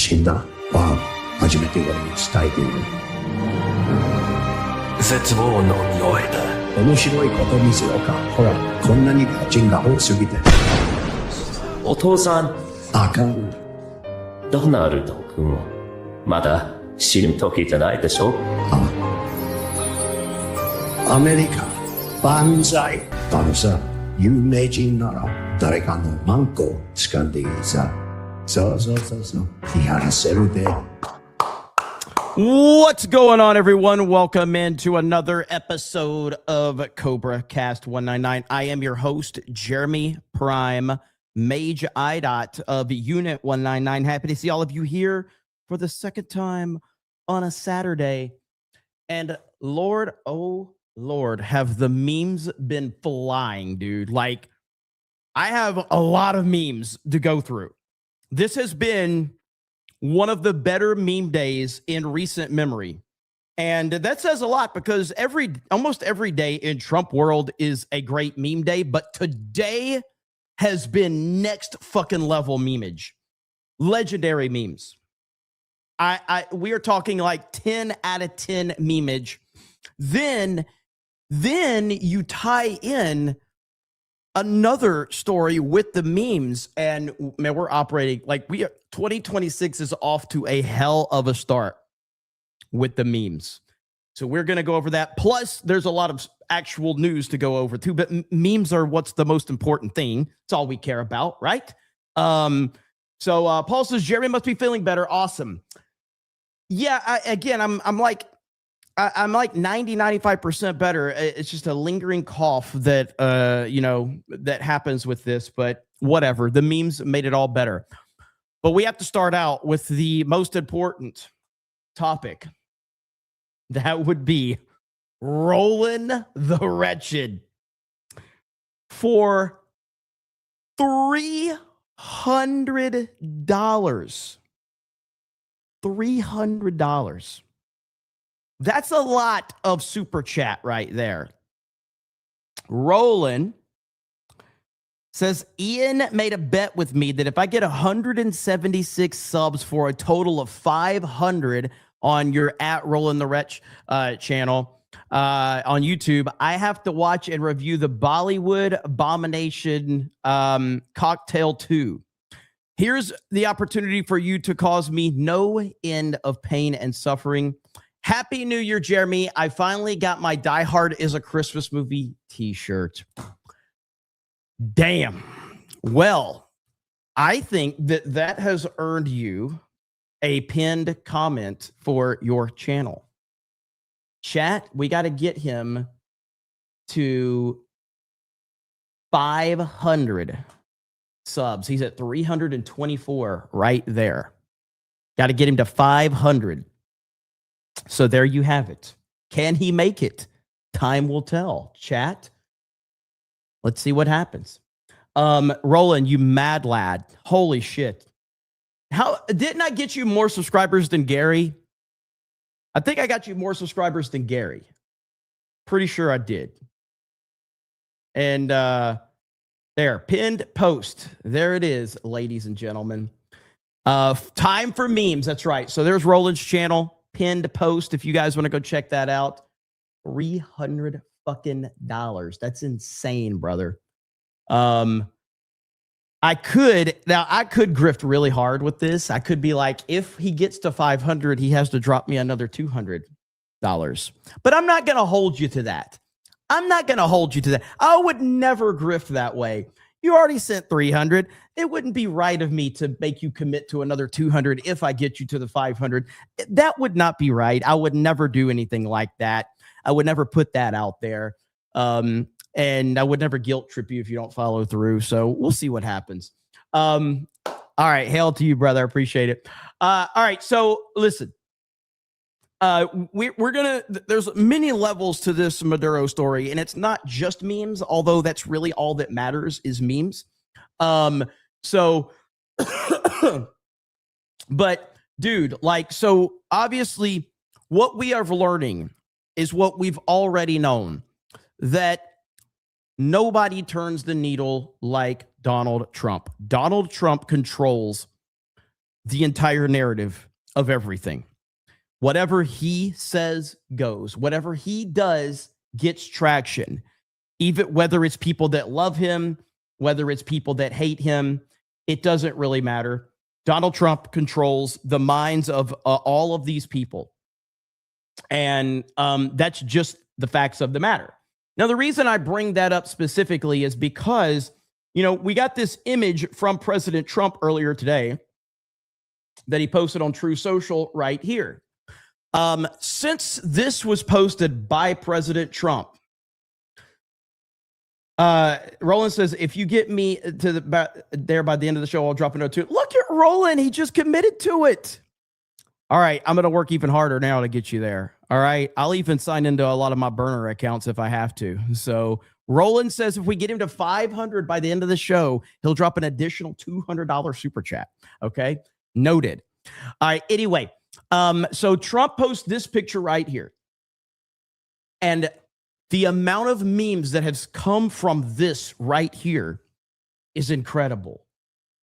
死んだは初めて俺に伝えている。絶望の匂いだ。面白いこと見せようか。ほら、こんなにガチンが多すぎて。お父さん。あかん。ドナルド君、まだ死ぬ時じゃないでしょ。アメリカ、万歳。さ、有名人なら誰かのマンコを掴んでいいさ。そう。見晴らせるで。What's going on, everyone? Welcome into another episode of Cobra Cast 199. I am your host, Jeremy Prime, Mage IDOT of Unit 199. Happy to see all of you here for the second time on a Saturday. And Lord, oh Lord, have the memes been flying, dude. Like, I have a lot of memes to go through. This has been one of the better meme days in recent memory. And that says a lot because almost every day in Trump world is a great meme day, but today has been next fucking level memeage. Legendary memes. We are talking like 10 out of 10 memeage. Then you tie in another story with the memes, and man, we're operating like 2026 is off to a hell of a start with the memes. So we're going to go over that. Plus, there's a lot of actual news to go over too, but memes are what's the most important thing. It's all we care about, right? So Paul says, Jeremy must be feeling better. Awesome. Yeah, I'm like 90-95% better. It's just a lingering cough that that happens with this, but whatever. The memes made it all better. But we have to start out with the most important topic. That would be Roland the Wretched for $300. $300. That's a lot of super chat right there. Roland says, Ian made a bet with me that if I get 176 subs for a total of 500 on your @Roland the Wretch channel on YouTube, I have to watch and review the Bollywood Abomination Cocktail 2. Here's the opportunity for you to cause me no end of pain and suffering. Happy New Year, Jeremy. I finally got my Die Hard is a Christmas Movie t-shirt. Damn. Well, I think that has earned you a pinned comment for your channel. Chat, we got to get him to 500 subs. He's at 324 right there. Got to get him to 500. So there you have it. Can he make it? Time will tell. Chat. Let's see what happens. Roland, you mad lad. Holy shit. How didn't I get you more subscribers than Gary? I think I got you more subscribers than Gary. Pretty sure I did. And there, pinned post. There it is, ladies and gentlemen. Time for memes. That's right. So there's Roland's channel. Pinned post if you guys want to go check that out. $300 fucking dollars. That's insane, brother. I could grift really hard with this. I could be like, if he gets to 500, he has to drop me another $200. But I'm not going to hold you to that. I would never grift that way. You already sent 300. It wouldn't be right of me to make you commit to another 200 if I get you to the 500. That would not be right. I would never do anything like that. I would never put that out there. And I would never guilt trip you if you don't follow through. So we'll see what happens. All right. Hail to you, brother. I appreciate it. All right. So listen. We're gonna. There's many levels to this Maduro story, and it's not just memes. Although that's really all that matters is memes. So, but dude, so obviously, what we are learning is what we've already known, that nobody turns the needle like Donald Trump. Donald Trump controls the entire narrative of everything. Whatever he says goes. Whatever he does gets traction. Even whether it's people that love him, whether it's people that hate him, it doesn't really matter. Donald Trump controls the minds of all of these people. And that's just the facts of the matter. Now, the reason I bring that up specifically is because, we got this image from President Trump earlier today that he posted on True Social right here. Since this was posted by President Trump, Roland says, if you get me to there by the end of the show, I'll drop a note too. Look at Roland. He just committed to it. All right. I'm going to work even harder now to get you there. All right. I'll even sign into a lot of my burner accounts if I have to. So Roland says if we get him to 500 by the end of the show, he'll drop an additional $200 super chat. Okay. Noted. All right. Anyway, so Trump posts this picture right here. And the amount of memes that has come from this right here is incredible.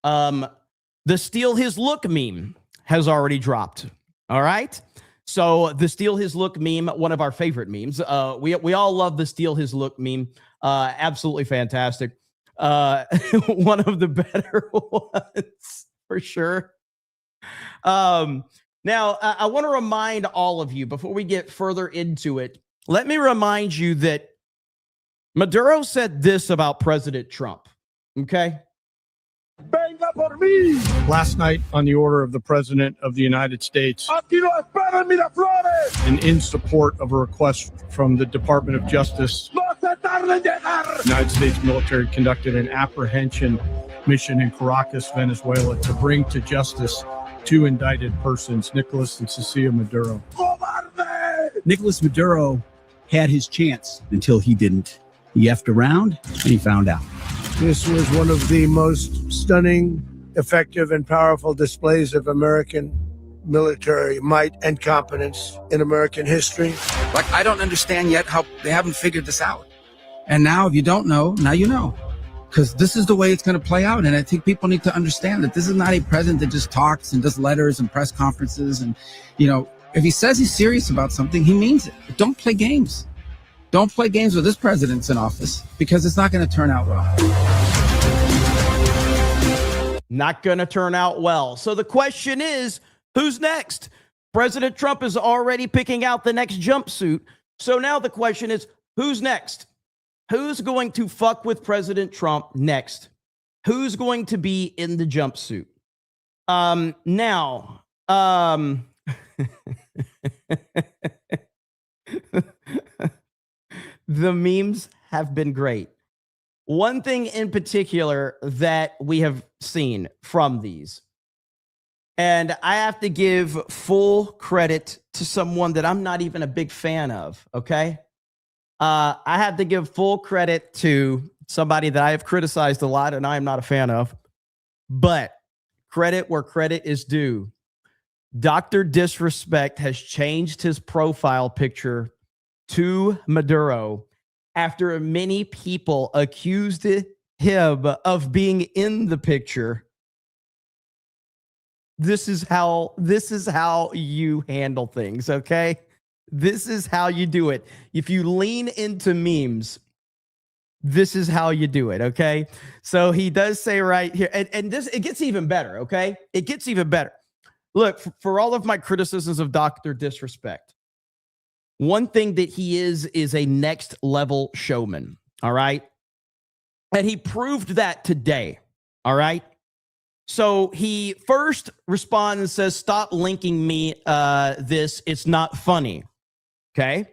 The steal his look meme has already dropped. All right. So the steal his look meme, one of our favorite memes. We all love the steal his look meme. Absolutely fantastic. One of the better ones for sure. Now, I want to remind all of you before we get further into it. Let me remind you that Maduro said this about President Trump. Okay. Last night, on the order of the President of the United States, and in support of a request from the Department of Justice, the United States military conducted an apprehension mission in Caracas, Venezuela, to bring to justice two indicted persons, Nicolas and Cecilia Maduro. Nicolas Maduro had his chance until he didn't. He effed around and he found out. This was one of the most stunning, effective, and powerful displays of American military might and competence in American history. Like, I don't understand yet how they haven't figured this out. And now, if you don't know, now you know. Because this is the way it's going to play out. And I think people need to understand that this is not a president that just talks and does letters and press conferences. And, if he says he's serious about something, he means it. But don't play games. Don't play games with this president's in office, because it's not going to turn out well. Not going to turn out well. So the question is, who's next? President Trump is already picking out the next jumpsuit. So now the question is, who's next? Who's going to fuck with President Trump next? Who's going to be in the jumpsuit? The memes have been great. One thing in particular that we have seen from these, and I have to give full credit to someone that I'm not even a big fan of, okay? I have to give full credit to somebody that I have criticized a lot and I am not a fan of, but credit where credit is due. Dr. Disrespect has changed his profile picture to Maduro after many people accused him of being in the picture. This is how you handle things, okay? This is how you do it. If you lean into memes, this is how you do it, okay? So he does say right here, and this, it gets even better, okay? It gets even better. Look, for all of my criticisms of Dr. Disrespect, one thing that he is a next level showman, all right? And he proved that today, all right? So he first responds and says, stop linking me this. It's not funny. Okay?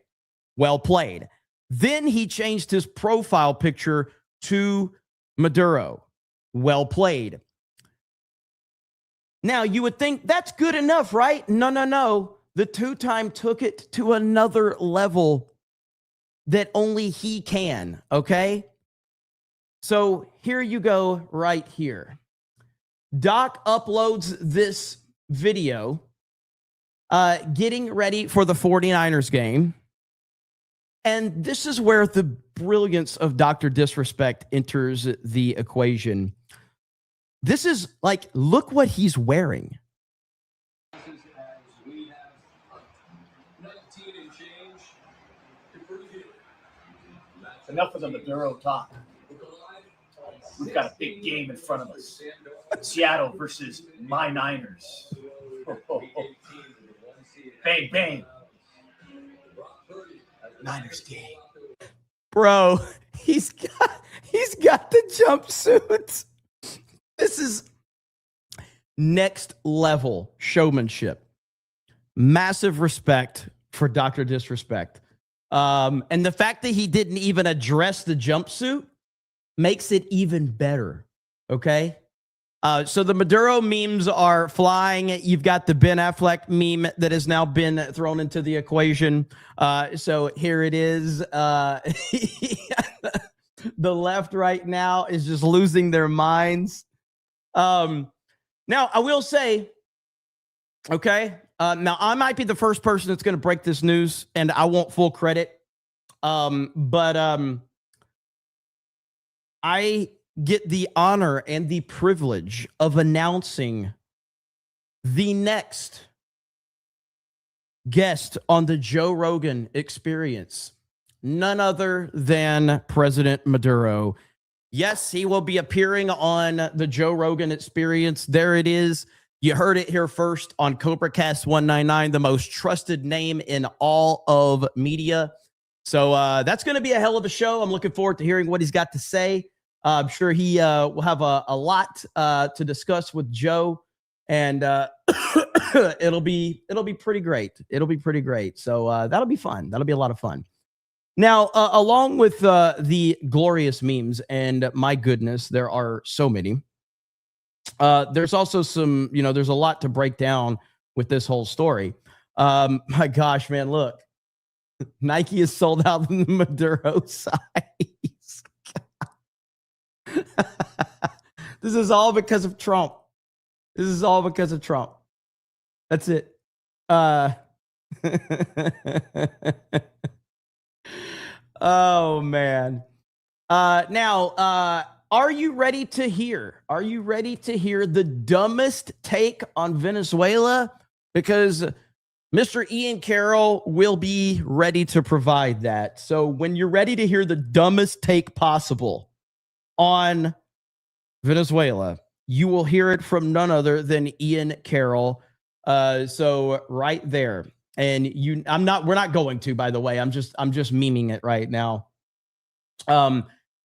Well played. Then he changed his profile picture to Maduro. Well played. Now, you would think that's good enough, right? No. The two-time took it to another level that only he can, okay? So here you go right here. Doc uploads this video getting ready for the 49ers game. And this is where the brilliance of Dr. Disrespect enters the equation. This is like, look what he's wearing. Enough of the Maduro talk. We've got a big game in front of us. Seattle versus my Niners. Bang, bang. Niners game. Bro, he's got the jumpsuits. This is next level showmanship. Massive respect for Dr. Disrespect. And the fact that he didn't even address the jumpsuit makes it even better. Okay. So the Maduro memes are flying. You've got the Ben Affleck meme that has now been thrown into the equation. So here it is. The left right now is just losing their minds. Now, I will say, okay, now I might be the first person that's going to break this news, and I want full credit. But I get the honor and the privilege of announcing the next guest on the Joe Rogan Experience. None other than President Maduro. Yes, he will be appearing on the Joe Rogan Experience. There it is. You heard it here first on CobraCast 199, the most trusted name in all of media. So that's going to be a hell of a show. I'm looking forward to hearing what he's got to say. I'm sure he will have a lot to discuss with Joe, and it'll be pretty great. It'll be pretty great. So that'll be fun. That'll be a lot of fun. Now, along with the glorious memes, and my goodness, there are so many. There's also some, there's a lot to break down with this whole story. My gosh, man, look, Nike is sold out in the Maduro size. This is all because of Trump. This is all because of Trump. That's it. Oh, man. Now, are you ready to hear? Are you ready to hear the dumbest take on Venezuela? Because Mr. Ian Carroll will be ready to provide that. So when you're ready to hear the dumbest take possible on Venezuela, you will hear it from none other than Ian Carroll. So right there. And we're not going to, by the way, I'm just memeing it right now.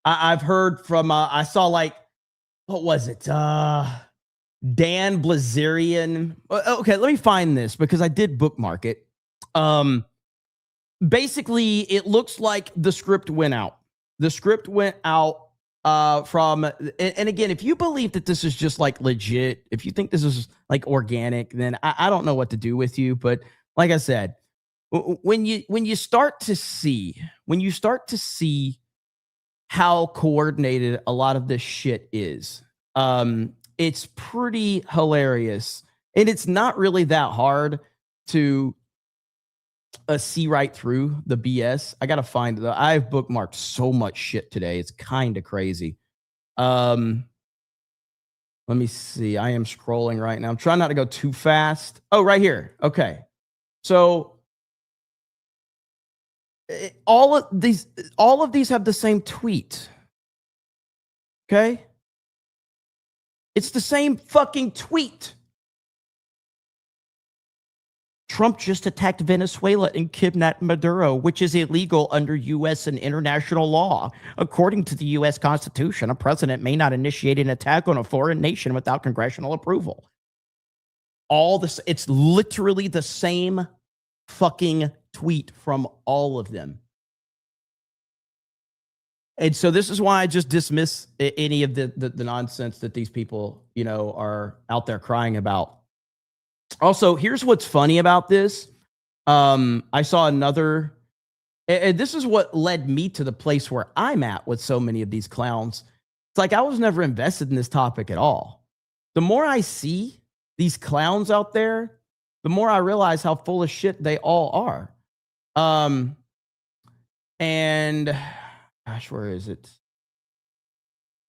I've heard from, I saw what was it? Dan Blazerian. Okay, let me find this because I did bookmark it. Basically, it looks like the script went out. The script went out from, and again, if you believe that this is just legit, if you think this is organic, then I don't know what to do with you. But like I said, when you start to see how coordinated a lot of this shit is, it's pretty hilarious, and it's not really that hard to see right through the BS. I gotta find I've bookmarked so much shit today. It's kind of crazy. Let me see. I am scrolling right now. I'm trying not to go too fast. Oh, right here. Okay. So all of these have the same tweet. Okay? It's the same fucking tweet. Trump just attacked Venezuela and kidnapped Maduro, which is illegal under U.S. and international law. According to the U.S. Constitution, a president may not initiate an attack on a foreign nation without congressional approval. All this, it's literally the same fucking tweet from all of them. And so this is why I just dismiss any of the nonsense that these people, are out there crying about. Also, here's what's funny about this. I saw another, and this is what led me to the place where I'm at with so many of these clowns. It's like I was never invested in this topic at all. The more I see these clowns out there, the more I realize how full of shit they all are. And gosh, where is it?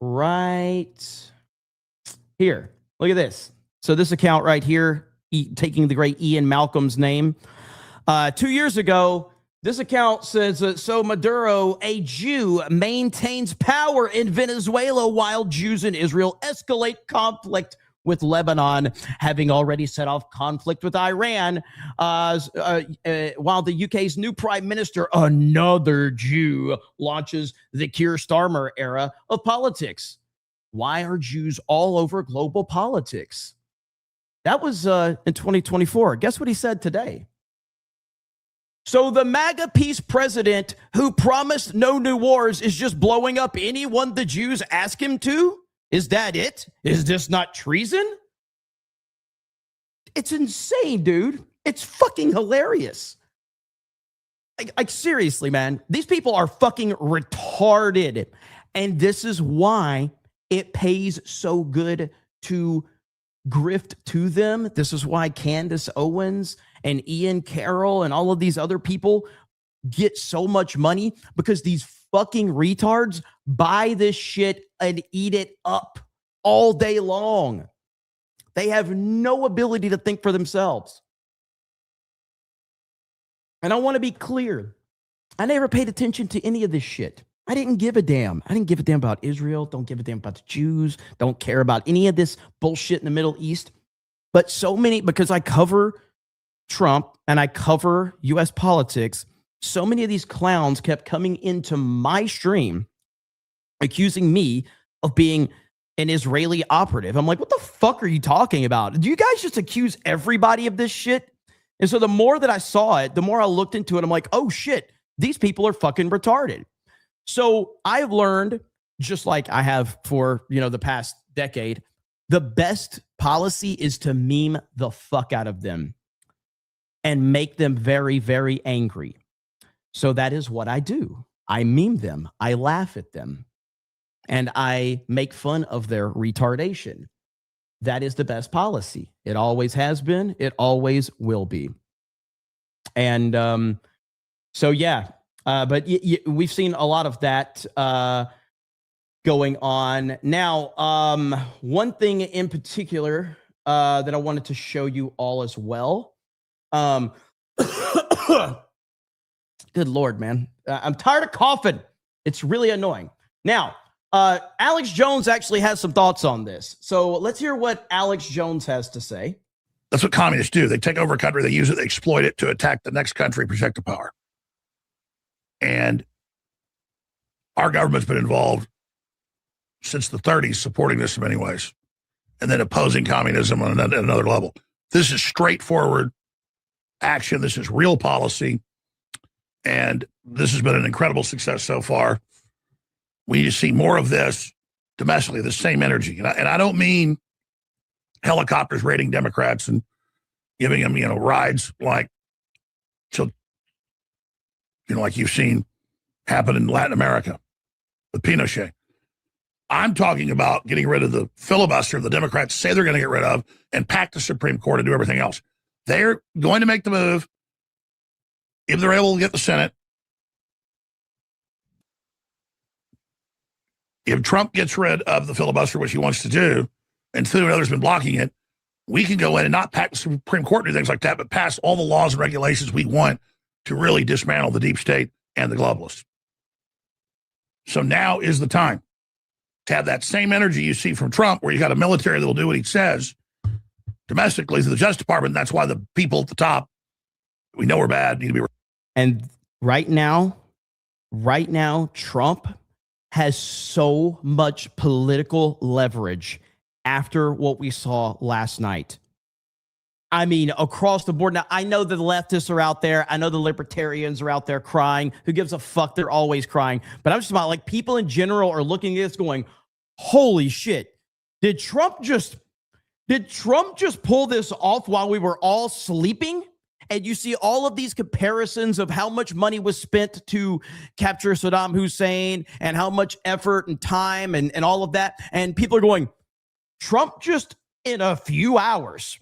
Right here. Look at this. So this account right here, taking the great Ian Malcolm's name. 2 years ago, This account says, so Maduro, a Jew, maintains power in Venezuela while Jews in Israel escalate conflict with Lebanon, having already set off conflict with Iran, while the UK's new prime minister, another Jew, launches the Keir Starmer era of politics. Why are Jews all over global politics? That was in 2024. Guess what he said today? So the MAGA peace president who promised no new wars is just blowing up anyone the Jews ask him to? Is that it? Is this not treason? It's insane, dude. It's fucking hilarious. Like seriously, man. These people are fucking retarded. And this is why it pays so good to grift to them. This is why Candace Owens and Ian Carroll and all of these other people get so much money, because these fucking retards buy this shit and eat it up all day long. They have no ability to think for themselves. And I want to be clear. I never paid attention to any of this shit. I didn't give a damn. I didn't give a damn about Israel. Don't give a damn about the Jews. Don't care about any of this bullshit in the Middle East. But so many, because I cover Trump and I cover US politics, so many of these clowns kept coming into my stream accusing me of being an Israeli operative. I'm like, what the fuck are you talking about? Do you guys just accuse everybody of this shit? And so the more that I saw it, the more I looked into it, I'm like, oh shit, these people are fucking retarded. So I've learned, just like I have for, the past decade, the best policy is to meme the fuck out of them and make them very, very angry. So that is what I do. I meme them. I laugh at them. And I make fun of their retardation. That is the best policy. It always has been. It always will be. And so, yeah. But we've seen a lot of that going on. Now, one thing in particular that I wanted to show you all as well. Good Lord, man. I'm tired of coughing. It's really annoying. Now, Alex Jones actually has some thoughts on this. So let's hear what Alex Jones has to say. That's what communists do. They take over a country, they use it, they exploit it to attack the next country, protect the power. And our government's been involved since the 30s, supporting this in many ways, and then opposing communism on another level. This is straightforward action. This is real policy. And this has been an incredible success so far. We need to see more of this domestically, the same energy. And I don't mean helicopters raiding Democrats and giving them, rides like you've seen happen in Latin America with Pinochet. I'm talking about getting rid of the filibuster the Democrats say they're going to get rid of and pack the Supreme Court and do everything else. They're going to make the move if they're able to get the Senate. If Trump gets rid of the filibuster, which he wants to do, and Thu and others have been blocking it, we can go in and not pack the Supreme Court and do things like that, but pass all the laws and regulations we want to really dismantle the deep state and the globalists. So now is the time to have that same energy you see from Trump, where you got a military that will do what he says domestically through the Justice Department. That's why the people at the top, we know are bad, need to be. And right now, Trump has so much political leverage after what we saw last night. I mean, across the board. Now, I know the leftists are out there. I know the libertarians are out there crying. Who gives a fuck? They're always crying. But I'm just about like people in general are looking at this going, holy shit. Did Trump just pull this off while we were all sleeping? And you see all of these comparisons of how much money was spent to capture Saddam Hussein and how much effort and time and all of that. And people are going, Trump just in a few hours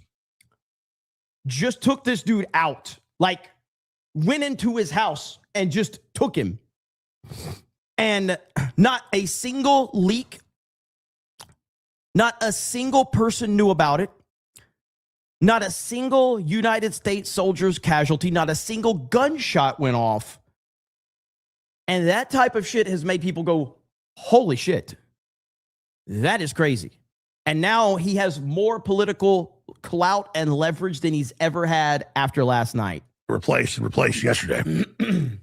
just took this dude out, like went into his house and just took him. And not a single leak, not a single person knew about it. Not a single United States soldier's casualty, not a single gunshot went off. And that type of shit has made people go, holy shit, that is crazy. And now he has more political clout and leverage than he's ever had after last night. Replaced yesterday. And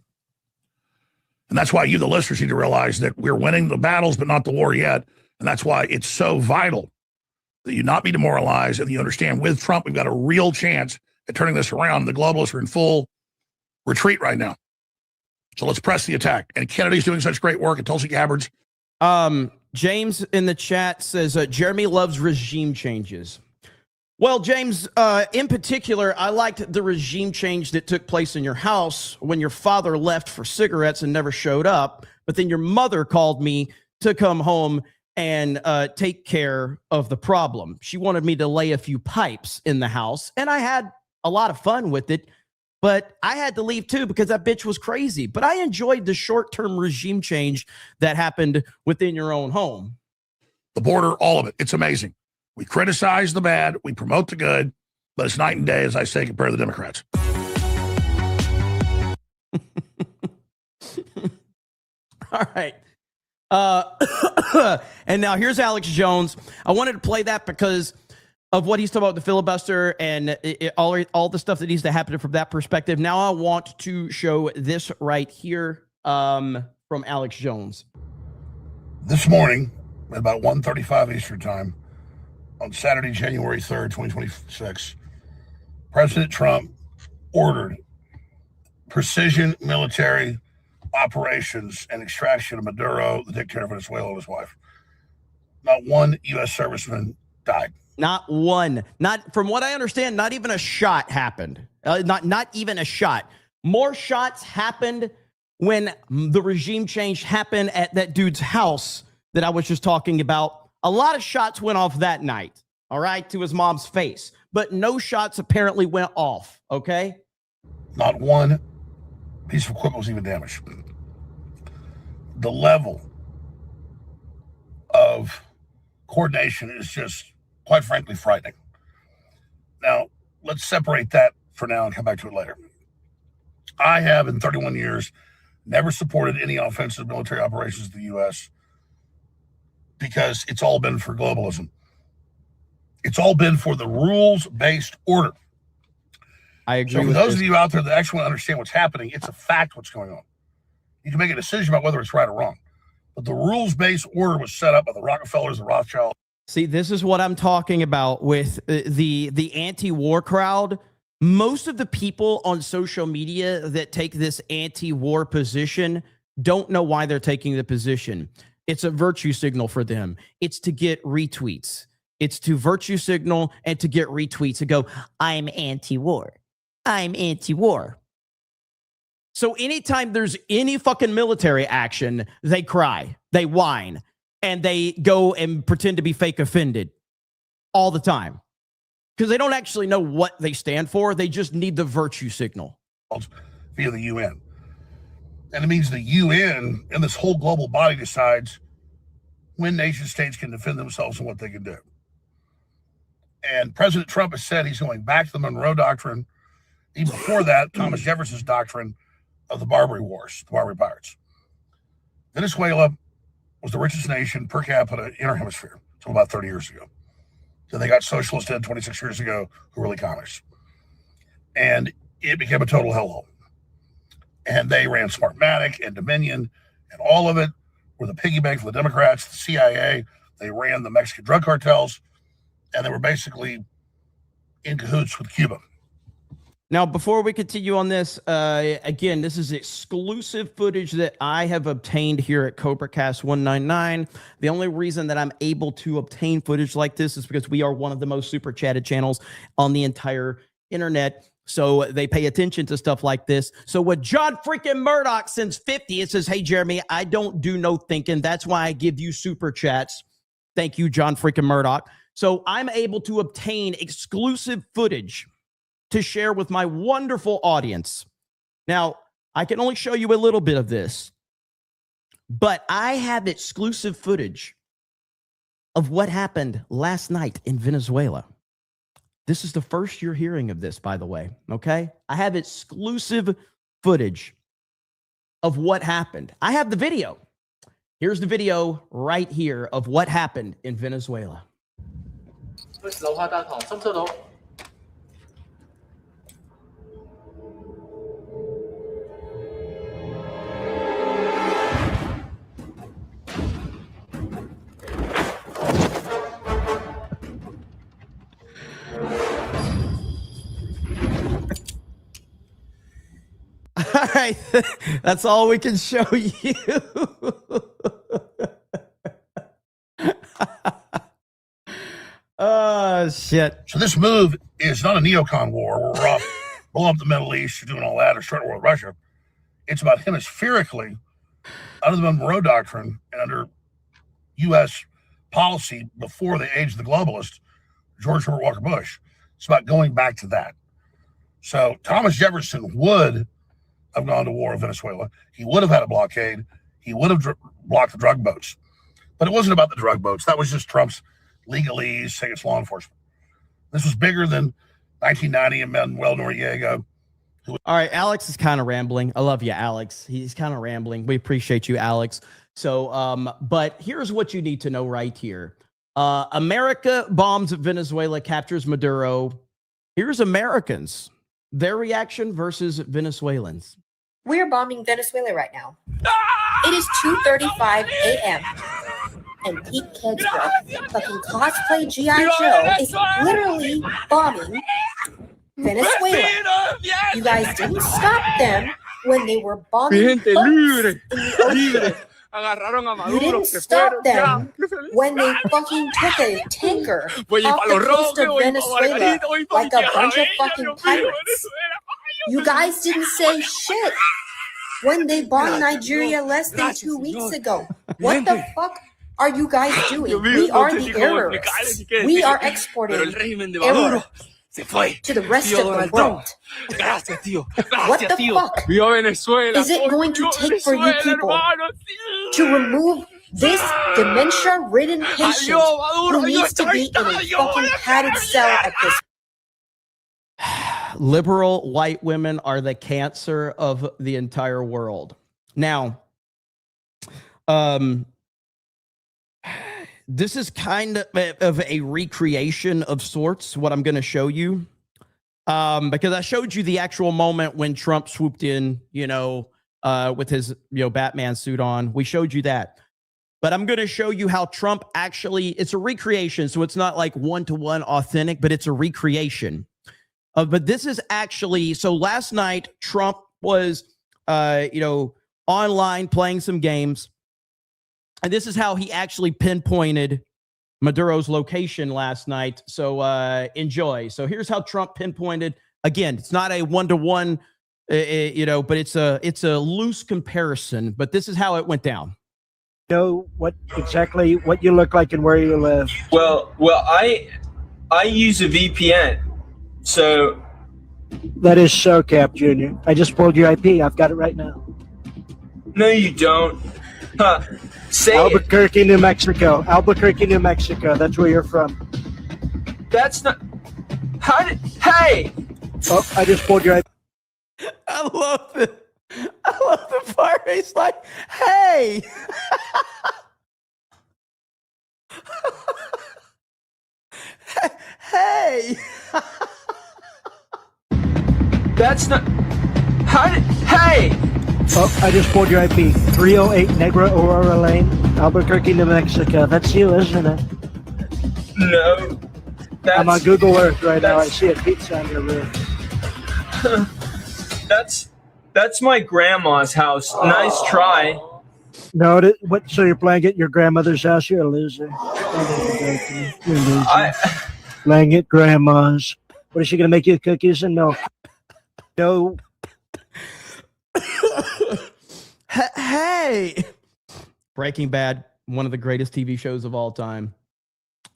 that's why you, the listeners, need to realize that we're winning the battles, but not the war yet. And that's why it's so vital that you not be demoralized and you understand with Trump, we've got a real chance at turning this around. The globalists are in full retreat right now. So let's press the attack. And Kennedy's doing such great work at Tulsi Gabbard's. James in the chat says, Jeremy loves regime changes. Well, James, in particular, I liked the regime change that took place in your house when your father left for cigarettes and never showed up. But then your mother called me to come home and take care of the problem. She wanted me to lay a few pipes in the house, and I had a lot of fun with it. But I had to leave too because that bitch was crazy. But I enjoyed the short-term regime change that happened within your own home. The border, all of it. It's amazing. We criticize the bad, we promote the good, but it's night and day, as I say, compared to the Democrats. All right. And now here's Alex Jones. I wanted to play that because of what he's talking about the filibuster and all the stuff that needs to happen from that perspective. Now I want to show this right here from Alex Jones. This morning, at about 1:35 Eastern Time, on Saturday, January 3rd, 2026, President Trump ordered precision military operations and extraction of Maduro, the dictator of Venezuela, and his wife. Not one U.S. serviceman died. Not one. Not, from what I understand, not even a shot happened. Not even a shot. More shots happened when the regime change happened at that dude's house that I was just talking about. A lot of shots went off that night, all right, to his mom's face. But no shots apparently went off, okay? Not one piece of equipment was even damaged. The level of coordination is just, quite frankly, frightening. Now, let's separate that for now and come back to it later. I have, in 31 years, never supported any offensive military operations in the U.S. because it's all been for globalism. It's all been for the rules-based order. I agree. So for those of you out there that actually want to understand what's happening, it's a fact what's going on. You can make a decision about whether it's right or wrong. But the rules-based order was set up by the Rockefellers, the Rothschilds. See, this is what I'm talking about with the anti-war crowd. Most of the people on social media that take this anti-war position don't know why they're taking the position. It's a virtue signal for them. It's to get retweets. It's to virtue signal and to get retweets and go, I'm anti-war. I'm anti-war. So anytime there's any fucking military action, they cry, they whine, and they go and pretend to be fake offended all the time because they don't actually know what they stand for. They just need the virtue signal. Via the UN. And it means the UN and this whole global body decides when nation states can defend themselves and what they can do. And President Trump has said he's going back to the Monroe Doctrine. Even before that, Thomas Jefferson's doctrine of the Barbary Wars, the Barbary Pirates. Venezuela was the richest nation per capita in our hemisphere until about 30 years ago. So they got socialist in 26 years ago who were really communists. And it became a total hellhole. And they ran Smartmatic and Dominion, and all of it were the piggy bank for the Democrats, the CIA. They ran the Mexican drug cartels, and they were basically in cahoots with Cuba. Now, before we continue on this, again, this is exclusive footage that I have obtained here at CobraCast 199. The only reason that I'm able to obtain footage like this is because we are one of the most super chatted channels on the entire internet. So they pay attention to stuff like this. So when John freaking Murdoch sends 50, it says, hey, Jeremy, I don't do no thinking. That's why I give you super chats. Thank you, John freaking Murdoch. So I'm able to obtain exclusive footage to share with my wonderful audience. Now, I can only show you a little bit of this, but I have exclusive footage of what happened last night in Venezuela. This is the first you're hearing of this, by the way. Okay. I have exclusive footage of what happened. I have the video. Here's the video right here of what happened in Venezuela. All right, that's all we can show you. Oh, shit. So this move is not a neocon war where we're off, blow up the Middle East, doing all that, or start a war with Russia. It's about hemispherically, under the Monroe Doctrine and under U.S. policy before the age of the globalist, George Herbert Walker Bush. It's about going back to that. So Thomas Jefferson would have gone to war in Venezuela. He would have had a blockade. He would have blocked the drug boats. But it wasn't about the drug boats. That was just Trump's legalese, saying it's law enforcement. This was bigger than 1990 and Manuel Noriega. All right, Alex is kind of rambling. I love you, Alex. He's kind of rambling. We appreciate you, Alex. So, but here's what you need to know right here. America bombs Venezuela, captures Maduro. Here's Americans. Their reaction versus Venezuelans. We're bombing Venezuela right now. It is 2:35 a.m. and Pete Kegsbrook, fucking cosplay G.I. Joe, is literally bombing Venezuela. You guys didn't stop them when they were bombing boats in the ocean. You didn't stop them when they fucking took a tanker off the coast of Venezuela like a bunch of fucking pirates. You guys didn't say shit when they bombed Nigeria less than 2 weeks ago. What the fuck are you guys doing? We are the terrorists. We are exporting error to the rest of the world. What the fuck is it going to take for you people to remove this dementia-ridden patient who needs to be in a fucking padded cell at this? Liberal white women are the cancer of the entire world. Now, this is kind of a recreation of sorts, what I'm going to show you. Because I showed you the actual moment when Trump swooped in, with his, Batman suit on. We showed you that. But I'm going to show you how Trump actually, it's a recreation. So it's not like one-to-one authentic, but it's a recreation. But this is actually, so last night, Trump was, online playing some games. And this is how he actually pinpointed Maduro's location last night. So enjoy. So here's how Trump pinpointed. Again, it's not a one-to-one, but it's a loose comparison. But this is how it went down. Know what you look like and where you live. Well, I use a VPN. So that is SoCap, Junior. I just pulled your IP. I've got it right now. No, you don't. Huh. Say Albuquerque, New Mexico. Albuquerque, New Mexico. That's where you're from. That's not. Hey! Oh, I just pulled your IP. I love it. I love the part. He's like, hey. Hey. That's not. Hey! Oh, I just pulled your IP. 308 Negra Aurora Lane, Albuquerque, New Mexico. That's you, isn't it? No. I'm on Google Earth right now. I see a pizza on your roof. That's my grandma's house. Nice try. No, what? So you're playing at your grandmother's house? You're a loser. You're a loser. Playing at grandma's. What is she gonna make you? Cookies and milk? No. Hey. Breaking Bad, one of the greatest TV shows of all time.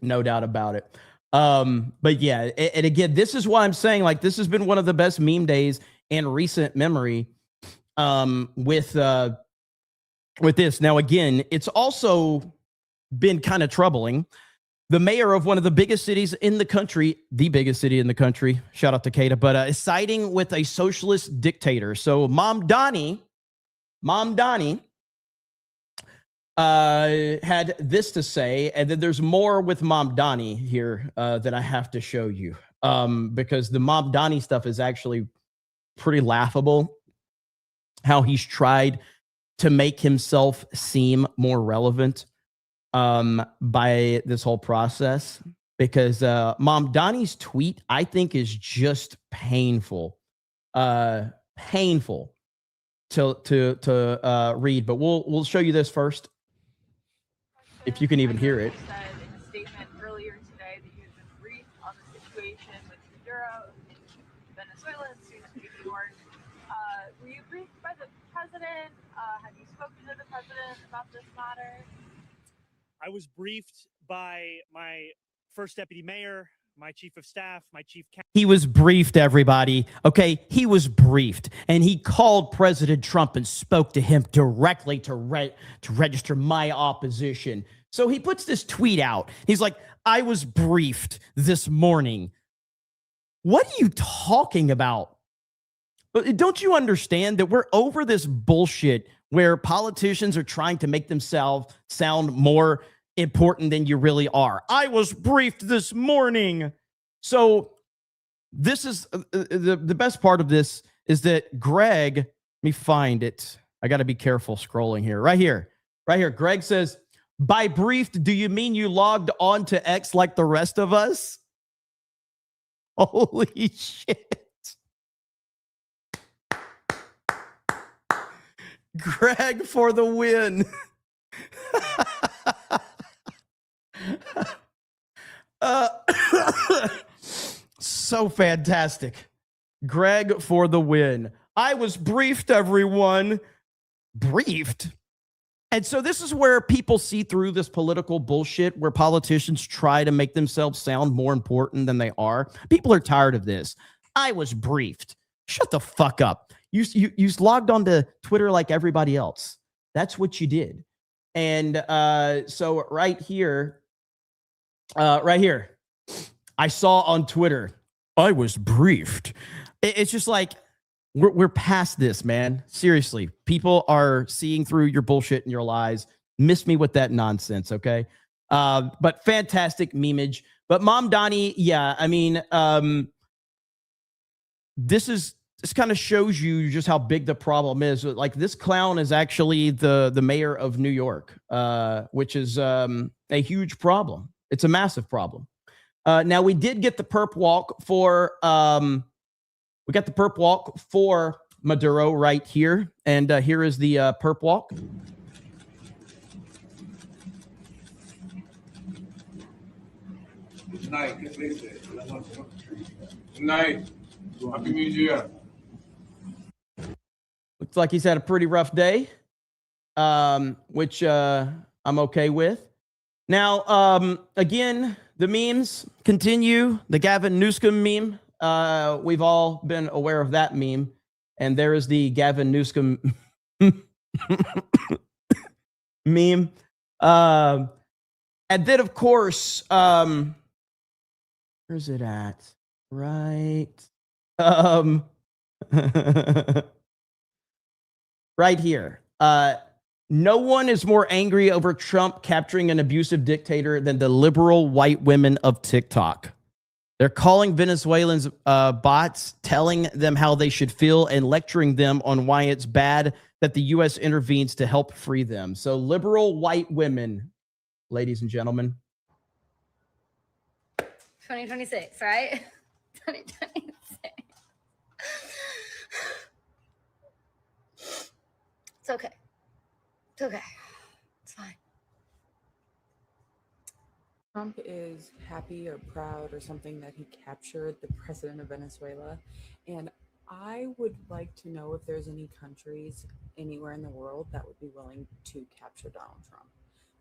No doubt about it. But yeah, and again, this is why I'm saying, like, this has been one of the best meme days in recent memory. With this. Now, again, it's also been kind of troubling the mayor of one of the biggest cities in the country, the biggest city in the country, shout out to Kata, but is siding with a socialist dictator. So Mom Donnie had this to say, and then there's more with Mom Donnie here that I have to show you, because the Mom Donnie stuff is actually pretty laughable. How he's tried to make himself seem more relevant by this whole process, because Mom Donnie's tweet, I think, is just painful to read. But we'll show you this first, if you can even hear it. Said in a statement earlier today that you had been briefed on the situation with Maduro in Venezuela and soon to be New York. Were you briefed by the president? Have you spoken to the president about this matter? I was briefed by my first deputy mayor, my chief of staff, my chief. He was briefed, everybody. Okay, he was briefed, and he called President Trump and spoke to him directly to register my opposition. So he puts this tweet out. He's like, "I was briefed this morning." What are you talking about? Don't you understand that we're over this bullshit where politicians are trying to make themselves sound more important than you really are? I was briefed this morning. So this is the best part of this is that Greg, let me find it. I got to be careful scrolling here. Right here. Greg says, "By briefed, do you mean you logged on to X like the rest of us?" Holy shit. Greg for the win. So fantastic. Greg for the win. I was briefed, everyone. Briefed. And so this is where people see through this political bullshit, where politicians try to make themselves sound more important than they are. People are tired of this. I was briefed. Shut the fuck up. You logged onto Twitter like everybody else. That's what you did. And so right here, I saw on Twitter, I was briefed. It's just like, we're past this, man. Seriously, people are seeing through your bullshit and your lies. Miss me with that nonsense, okay? But fantastic memeage. But Mom Donnie, yeah, I mean, this kind of shows you just how big the problem is. Like, this clown is actually the mayor of New York, which is a huge problem. It's a massive problem. Now, we did get the perp walk for Maduro right here, and here is the perp walk. Good night. Good night. Happy New Year. Looks like he's had a pretty rough day, which I'm okay with. Now, again, the memes continue. The Gavin Newsom meme. We've all been aware of that meme. And there is the Gavin Newsom meme. And then, of course, where's it at? Right. Right here. No one is more angry over Trump capturing an abusive dictator than the liberal white women of TikTok. They're calling Venezuelans bots, telling them how they should feel, and lecturing them on why it's bad that the U.S. intervenes to help free them. So liberal white women, ladies and gentlemen. 2026, right? 2026. It's okay. It's okay. It's fine. Trump is happy or proud or something that he captured the president of Venezuela. And I would like to know if there's any countries anywhere in the world that would be willing to capture Donald Trump.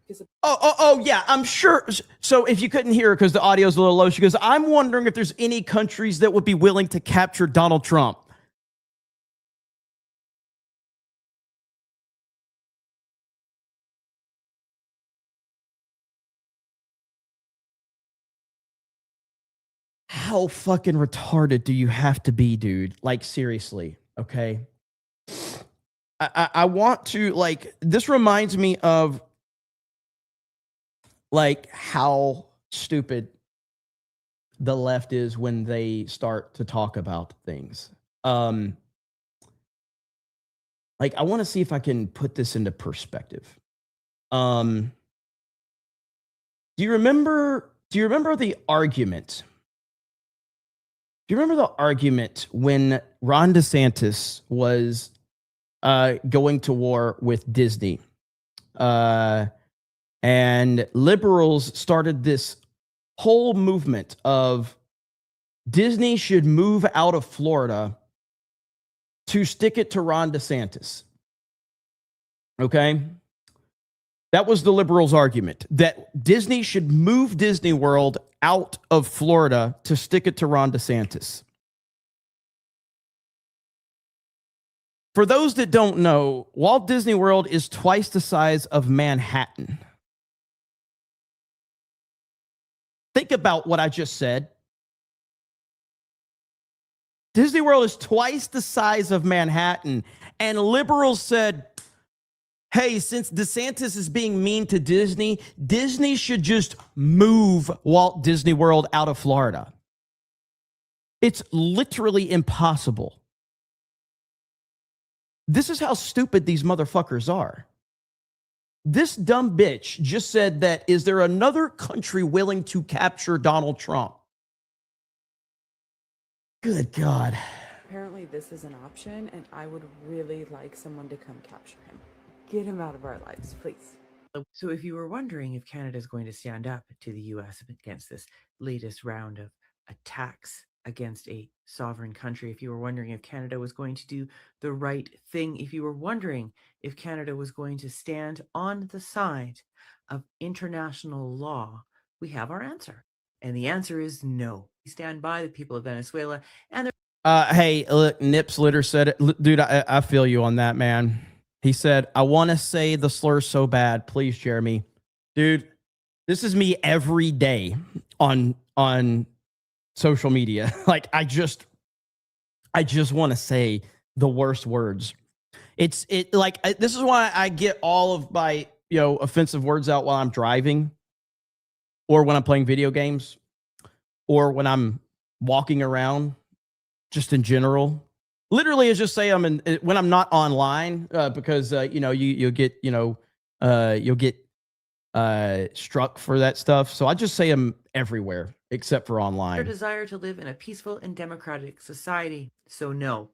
Because yeah, I'm sure. So if you couldn't hear her because the audio's a little low, she goes, I'm wondering if there's any countries that would be willing to capture Donald Trump. how fucking retarded do you have to be, dude? Like, seriously, okay? I want to, like, this reminds me of, like, how stupid the left is when they start to talk about things. Like, I want to see if I can put this into perspective. Do you remember the argument? Do you remember the argument when Ron DeSantis was going to war with Disney? And liberals started this whole movement of Disney should move out of Florida to stick it to Ron DeSantis. Okay? That was the liberals' argument, that Disney should move Disney World out of Florida to stick it to Ron DeSantis. For those that don't know, Walt Disney World is twice the size of Manhattan. Think about what I just said. Disney World is twice the size of Manhattan. And liberals said, hey, since DeSantis is being mean to Disney, Disney should just move Walt Disney World out of Florida. It's literally impossible. This is how stupid these motherfuckers are. This dumb bitch just said that, is there another country willing to capture Donald Trump? Good God. Apparently this is an option, and I would really like someone to come capture him. Get him out of our lives, please. So if you were wondering if Canada is going to stand up to the US against this latest round of attacks against a sovereign country, if you were wondering if Canada was going to do the right thing, if you were wondering if Canada was going to stand on the side of international law, we have our answer. And the answer is no. We stand by the people of Venezuela and Hey, look, Nips Litter said it. Dude, I feel you on that, man. He said, I want to say the slur so bad. Please, Jeremy. Dude, this is me every day on social media. Like, I just want to say the worst words. This is why I get all of my, offensive words out while I'm driving, or when I'm playing video games, or when I'm walking around, just in general. Literally, it's just say when I'm not online, because you'll get struck for that stuff. So I just say them everywhere except for their online. desire to live in a peaceful and democratic society. So no,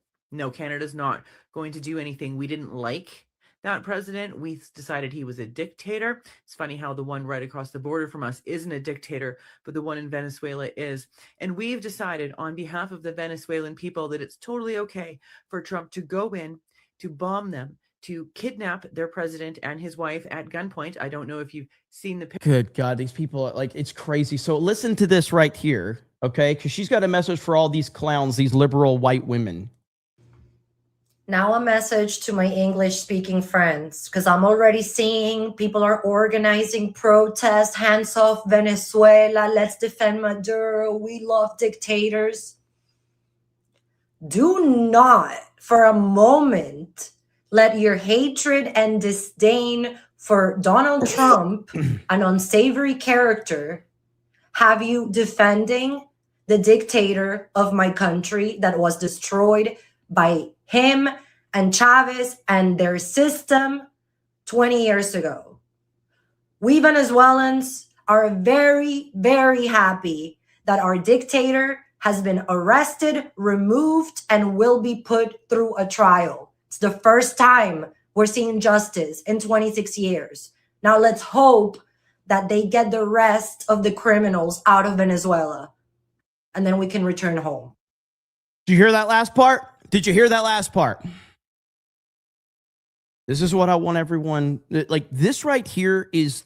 Canada's not going to do anything. We didn't like that president. We decided he was a dictator. It's funny how the one right across the border from us isn't a dictator, but the one in Venezuela is. And we've decided on behalf of the Venezuelan people that it's totally okay for Trump to go in, to bomb them, to kidnap their president and his wife at gunpoint. I don't know if you've seen the picture. Good God, these people, it's crazy. So listen to this right here, okay? Because she's got a message for all these clowns, these liberal white women. Now a message to my English-speaking friends, because I'm already seeing people are organizing protests, hands off Venezuela, let's defend Maduro, we love dictators. Do not for a moment let your hatred and disdain for Donald Trump, an unsavory character, have you defending the dictator of my country that was destroyed by him and Chavez and their system 20 years ago. We Venezuelans are very, very happy that our dictator has been arrested, removed, and will be put through a trial. It's the first time we're seeing justice in 26 years. Now let's hope that they get the rest of the criminals out of Venezuela, and then we can return home. Did you hear that last part? Did you hear that last part? This is what I want everyone, like, this right here is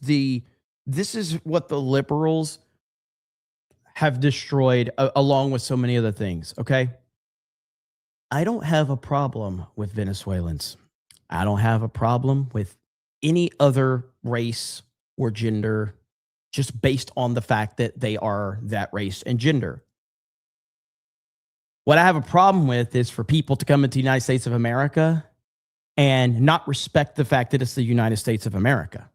this is what the liberals have destroyed, along with so many other things, okay? I don't have a problem with Venezuelans. I don't have a problem with any other race or gender, just based on the fact that they are that race and gender. What I have a problem with is for people to come into the United States of America and not respect the fact that it's the United States of America.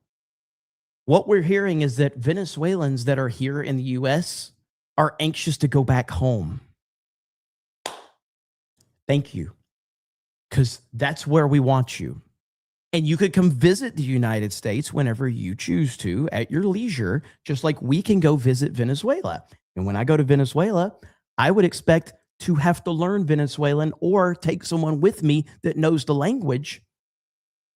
What we're hearing is that Venezuelans that are here in the US are anxious to go back home. Thank you. Because that's where we want you. And you could come visit the United States whenever you choose to at your leisure, just like we can go visit Venezuela. And when I go to Venezuela, I would expect to have to learn Venezuelan or take someone with me that knows the language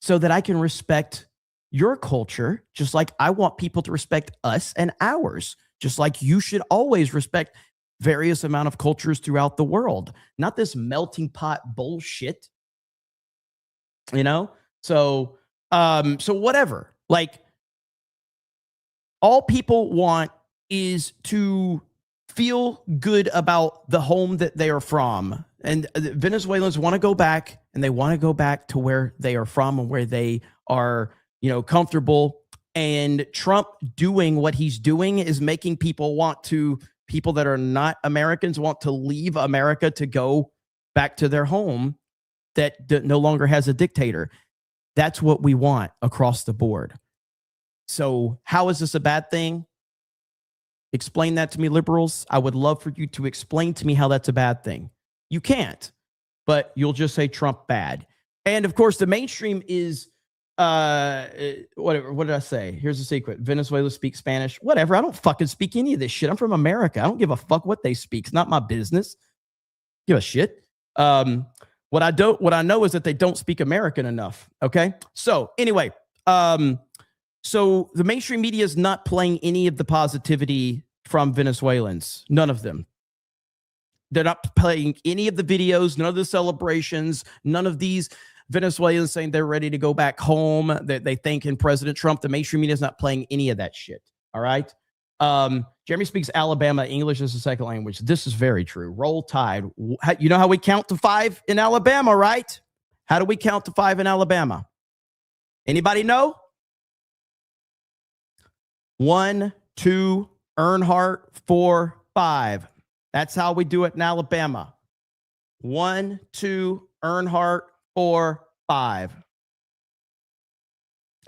so that I can respect your culture, just like I want people to respect us and ours, just like you should always respect various amount of cultures throughout the world, not this melting pot bullshit, you know? So whatever, like all people want is to feel good about the home that they are from. And Venezuelans want to go back, and they want to go back to where they are from and where they are, comfortable. And Trump doing what he's doing is making people that are not Americans want to leave America to go back to their home that no longer has a dictator. That's what we want across the board. So how is this a bad thing? Explain that to me, liberals. I would love for you to explain to me how that's a bad thing. You can't, but you'll just say Trump bad. And of course, the mainstream is, whatever. What did I say? Here's the secret. Venezuela speaks Spanish. Whatever. I don't fucking speak any of this shit. I'm from America. I don't give a fuck what they speak. It's not my business. Give a shit. What I know is that they don't speak American enough. Okay. So anyway, so the mainstream media is not playing any of the positivity from Venezuelans. None of them. They're not playing any of the videos, none of the celebrations, none of these Venezuelans saying they're ready to go back home, that they think in President Trump. The mainstream media is not playing any of that shit. All right. Jeremy speaks Alabama English as a second language. This is very true. Roll Tide. You know how we count to 5 in Alabama, right? How do we count to 5 in Alabama? Anybody know? 1, 2, Earnhardt, 4, 5. That's how we do it in Alabama. 1, 2, Earnhardt, 4, 5.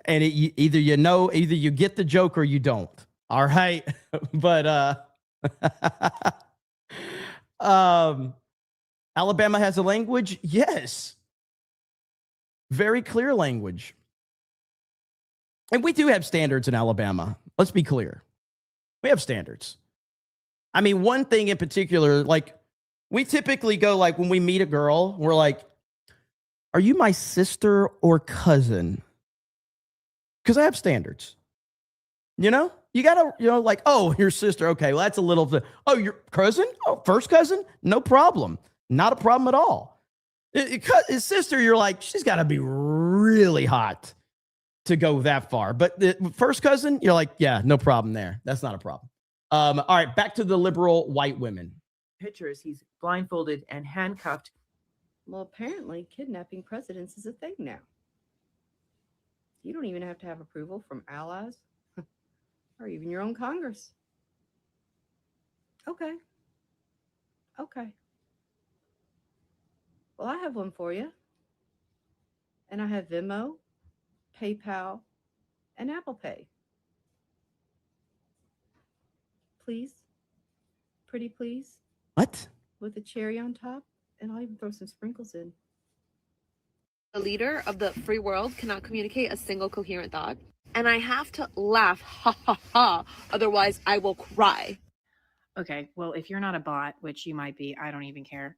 And either you get the joke or you don't. All right. But Alabama has a language? Yes. Very clear language. And we do have standards in Alabama. Let's be clear. We have standards. I mean, one thing in particular, like we typically go like when we meet a girl, we're like, are you my sister or cousin? Because I have standards. You got to, like, oh, your sister. Okay, well, that's a little, oh, your cousin? Oh, first cousin? No problem. Not a problem at all. His sister, you're like, she's got to be really hot to go that far. But the first cousin, you're like, yeah, no problem there. That's not a problem. All right, back to the liberal white women. Pictures, he's blindfolded and handcuffed. Well, apparently kidnapping presidents is a thing now. You don't even have to have approval from allies or even your own Congress. Okay. Well, I have one for you. And I have Venmo, PayPal, and Apple Pay. Please. Pretty please. What? With a cherry on top, and I'll even throw some sprinkles in. The leader of the free world cannot communicate a single coherent thought. And I have to laugh, ha ha ha, otherwise I will cry. Okay, well, if you're not a bot, which you might be, I don't even care.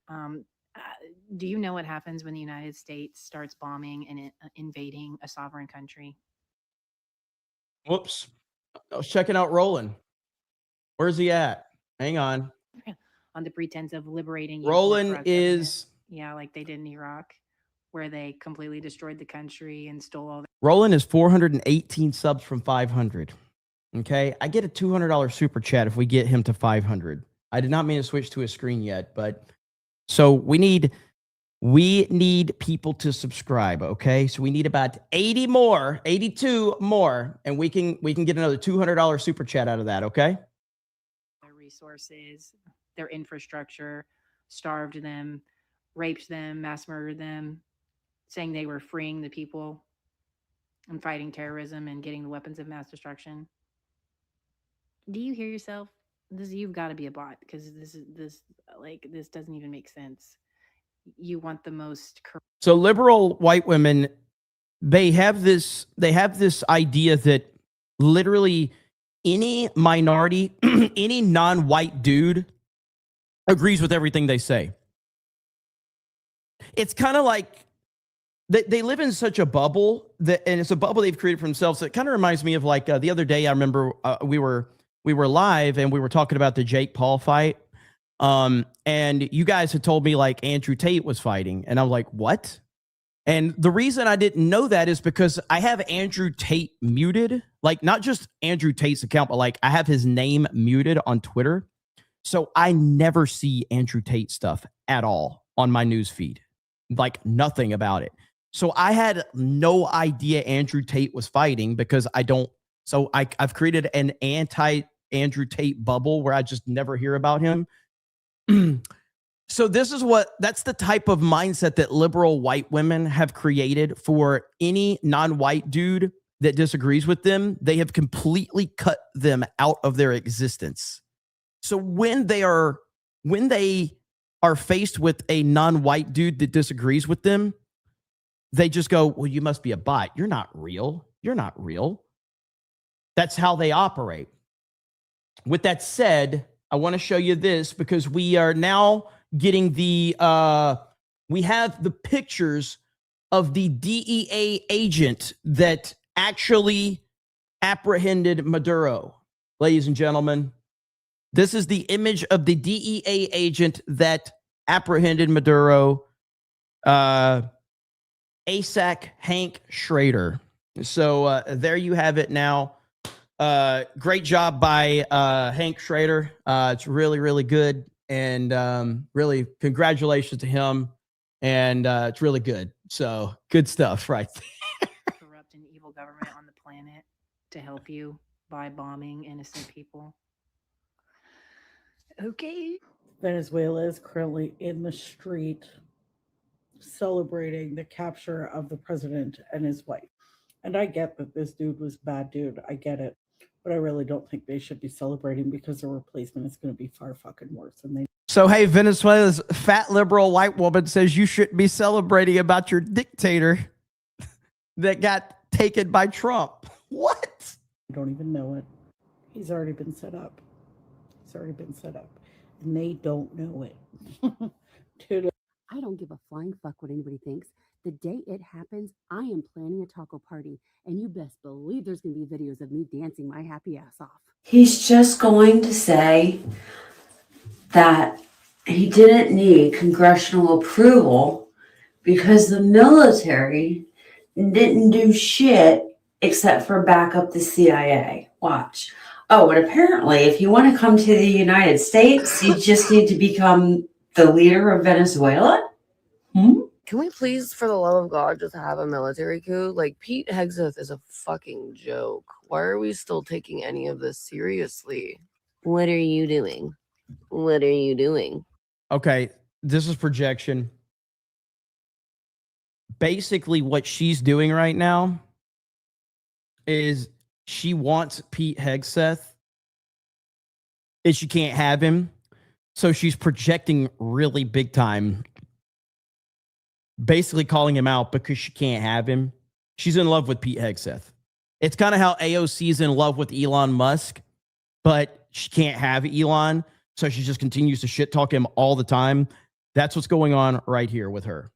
Do you know what happens when the United States starts bombing and invading a sovereign country? Whoops. I was checking out Roland. Where's he at? Hang on. On the pretense of liberating you. Roland is... Yeah, like they did in Iraq, where they completely destroyed the country and stole all the... Roland is 418 subs from 500. Okay, I get a $200 super chat if we get him to 500. I did not mean to switch to a screen yet, but so we need people to subscribe. Okay, so we need about 82 more, and we can get another $200 super chat out of that. Okay. Their resources, their infrastructure, starved them, raped them, mass murdered them, saying they were freeing the people and fighting terrorism and getting the weapons of mass destruction. Do you hear yourself? You've got to be a bot, because this doesn't even make sense. You want the most So liberal white women, they have this idea that literally any minority, any non-white dude agrees with everything they say. It's kind of like they live in such a bubble and it's a bubble they've created for themselves. So it kind of reminds me of like the other day. I remember we were live and we were talking about the Jake Paul fight. And you guys had told me like Andrew Tate was fighting, and I'm like, what? And the reason I didn't know that is because I have Andrew Tate muted, like not just Andrew Tate's account, but like I have his name muted on Twitter. So I never see Andrew Tate stuff at all on my news feed, like nothing about it. So I had no idea Andrew Tate was fighting because I don't. So I've created an anti-Andrew Tate bubble where I just never hear about him. So that's the type of mindset that liberal white women have created for any non-white dude that disagrees with them. They have completely cut them out of their existence. So when they are faced with a non-white dude that disagrees with them, they just go, well, you must be a bot. You're not real. You're not real. That's how they operate. With that said, I want to show you this because we are now getting we have the pictures of the DEA agent that actually apprehended Maduro. Ladies and gentlemen, this is the image of the DEA agent that apprehended Maduro, ASAC Hank Schrader. So there you have it now. Great job by Hank Schrader. It's really, really good. And really congratulations to him. And it's really good. So good stuff, right? corrupt and evil government on the planet to help you by bombing innocent people. Okay. Venezuela is currently in the street celebrating the capture of the president and his wife. And I get that this dude was a bad dude. I get it. But I really don't think they should be celebrating because the replacement is going to be far fucking worse. And they. So, hey, Venezuela's fat liberal white woman says you shouldn't be celebrating about your dictator that got taken by Trump. What? I don't even know it. He's already been set up. And they don't know it. Dude. I don't give a flying fuck what anybody thinks. The day it happens, I am planning a taco party, and you best believe there's going to be videos of me dancing my happy ass off. He's just going to say that he didn't need congressional approval because the military didn't do shit except for back up the CIA. Watch. Oh, and apparently if you want to come to the United States, you just need to become the leader of Venezuela? Can we please, for the love of God, just have a military coup? Like, Pete Hegseth is a fucking joke. Why are we still taking any of this seriously? What are you doing? What are you doing? Okay, this is projection. Basically, what she's doing right now is she wants Pete Hegseth, and she can't have him. So she's projecting really big time, basically calling him out because she can't have him. She's in love with Pete Hegseth. It's kind of how AOC is in love with Elon Musk, but she can't have Elon. So she just continues to shit talk him all the time. That's what's going on right here with her.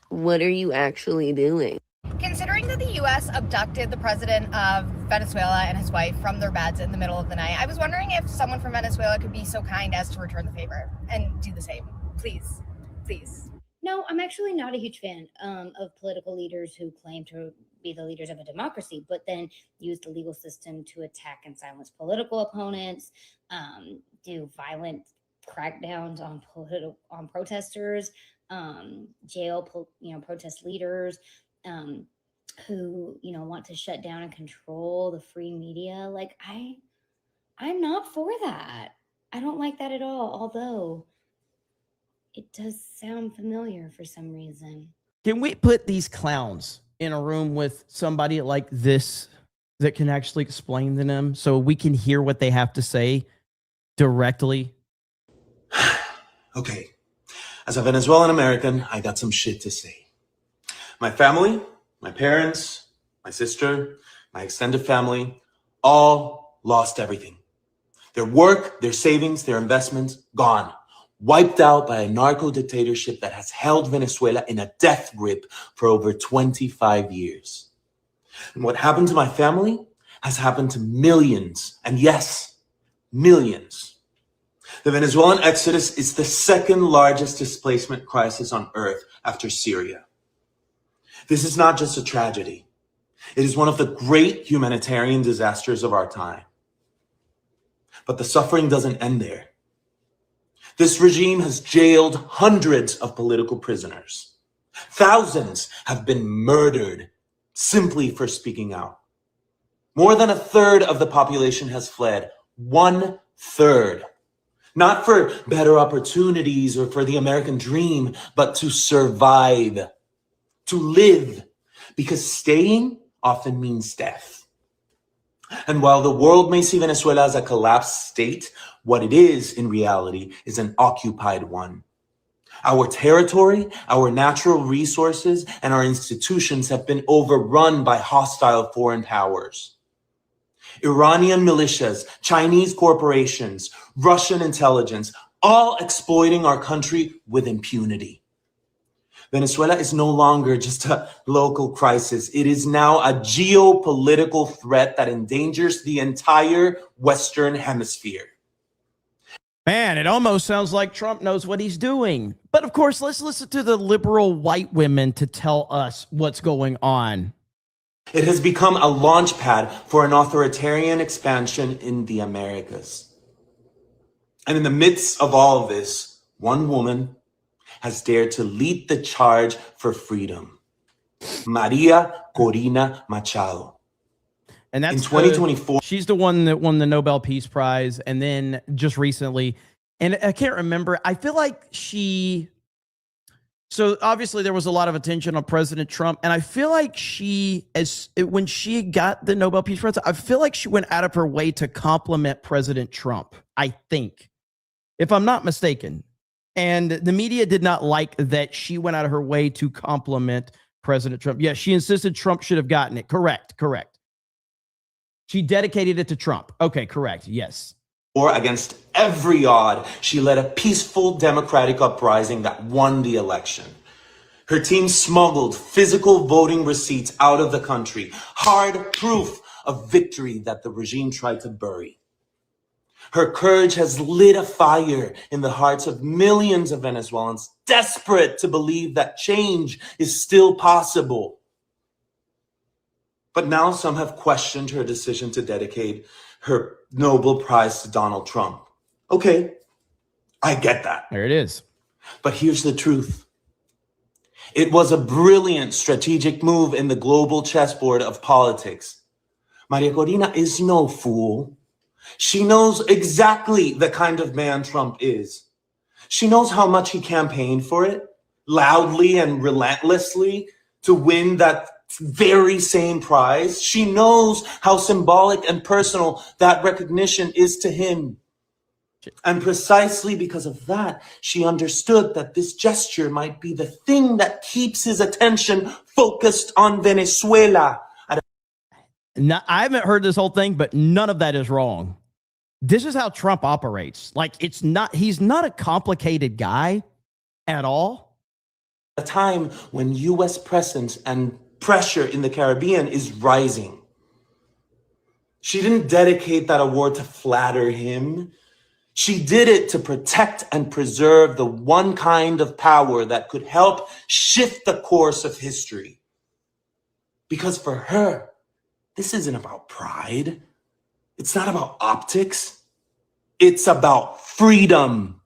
What are you actually doing? Considering that the U.S. abducted the president of Venezuela and his wife from their beds in the middle of the night, I was wondering if someone from Venezuela could be so kind as to return the favor and do the same. Please. Please. No, I'm actually not a huge fan of political leaders who claim to be the leaders of a democracy, but then use the legal system to attack and silence political opponents, do violent crackdowns on protesters, jail protest leaders, who want to shut down and control the free media. Like I'm not for that. I don't like that at all. Although It does sound familiar for some reason. Can we put these clowns in a room with somebody like this that can actually explain to them so we can hear what they have to say directly? Okay. As a Venezuelan American, I got some shit to say. My family, my parents, my sister, my extended family, all lost everything. Their work, their savings, their investments, gone. Wiped out by a narco dictatorship that has held Venezuela in a death grip for over 25 years. And what happened to my family has happened to millions, and yes, millions. The Venezuelan exodus is the second largest displacement crisis on earth after Syria. This is not just a tragedy. It is one of the great humanitarian disasters of our time. But the suffering doesn't end there. This regime has jailed hundreds of political prisoners. Thousands have been murdered simply for speaking out. More than a third of the population has fled. 1/3. Not for better opportunities or for the American dream, but to survive, to live, because staying often means death. And while the world may see Venezuela as a collapsed state, what it is in reality is an occupied one. Our territory, our natural resources, and our institutions have been overrun by hostile foreign powers. Iranian militias, Chinese corporations, Russian intelligence, all exploiting our country with impunity. Venezuela is no longer just a local crisis. It is now a geopolitical threat that endangers the entire Western Hemisphere. Man, it almost sounds like Trump knows what he's doing. But of course, let's listen to the liberal white women to tell us what's going on. It has become a launch pad for an authoritarian expansion in the Americas. And in the midst of all of this, one woman has dared to lead the charge for freedom. Maria Corina Machado. And that's in 2024. She's the one that won the Nobel Peace Prize. And then just recently, and I can't remember, I feel like so obviously there was a lot of attention on President Trump. And I feel like when she got the Nobel Peace Prize, I feel like she went out of her way to compliment President Trump, I think, if I'm not mistaken. And the media did not like that she went out of her way to compliment President Trump. Yes, she insisted Trump should have gotten it. Correct. She dedicated it to Trump. Okay, correct. Yes. Or against every odd, she led a peaceful democratic uprising that won the election. Her team smuggled physical voting receipts out of the country, hard proof of victory that the regime tried to bury. Her courage has lit a fire in the hearts of millions of Venezuelans desperate to believe that change is still possible. But now some have questioned her decision to dedicate her Nobel Prize to Donald Trump. Okay, I get that. There it is. But here's the truth. It was a brilliant strategic move in the global chessboard of politics. Maria Corina is no fool. She knows exactly the kind of man Trump is. She knows how much he campaigned for it, loudly and relentlessly, to win that very same prize. She knows how symbolic and personal that recognition is to him. And precisely because of that, she understood that this gesture might be the thing that keeps his attention focused on Venezuela. Now, I haven't heard this whole thing, but none of that is wrong. This is how Trump operates. Like, he's not a complicated guy at all. A time when U.S. presence and pressure in the Caribbean is rising. She didn't dedicate that award to flatter him. She did it to protect and preserve the one kind of power that could help shift the course of history. Because for her, this isn't about pride. It's not about optics. It's about freedom.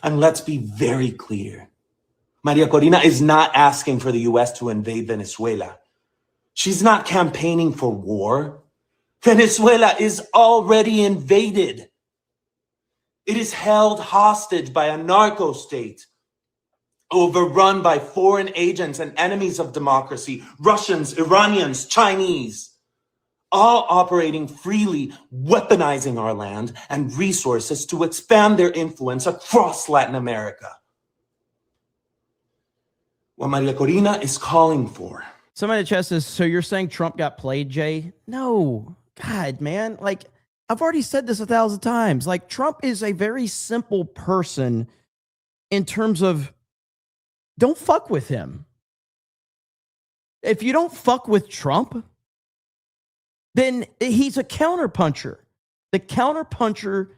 And let's be very clear. Maria Corina is not asking for the U.S. to invade Venezuela. She's not campaigning for war. Venezuela is already invaded. It is held hostage by a narco state, overrun by foreign agents and enemies of democracy, Russians, Iranians, Chinese, all operating freely, weaponizing our land and resources to expand their influence across Latin America. What Maria Corina is calling for. Somebody in the chat says, so you're saying Trump got played, Jay? No. God, man. Like, I've already said this 1,000 times. Like, Trump is a very simple person in terms of don't fuck with him. If you don't fuck with Trump, then he's a counterpuncher. The counterpuncher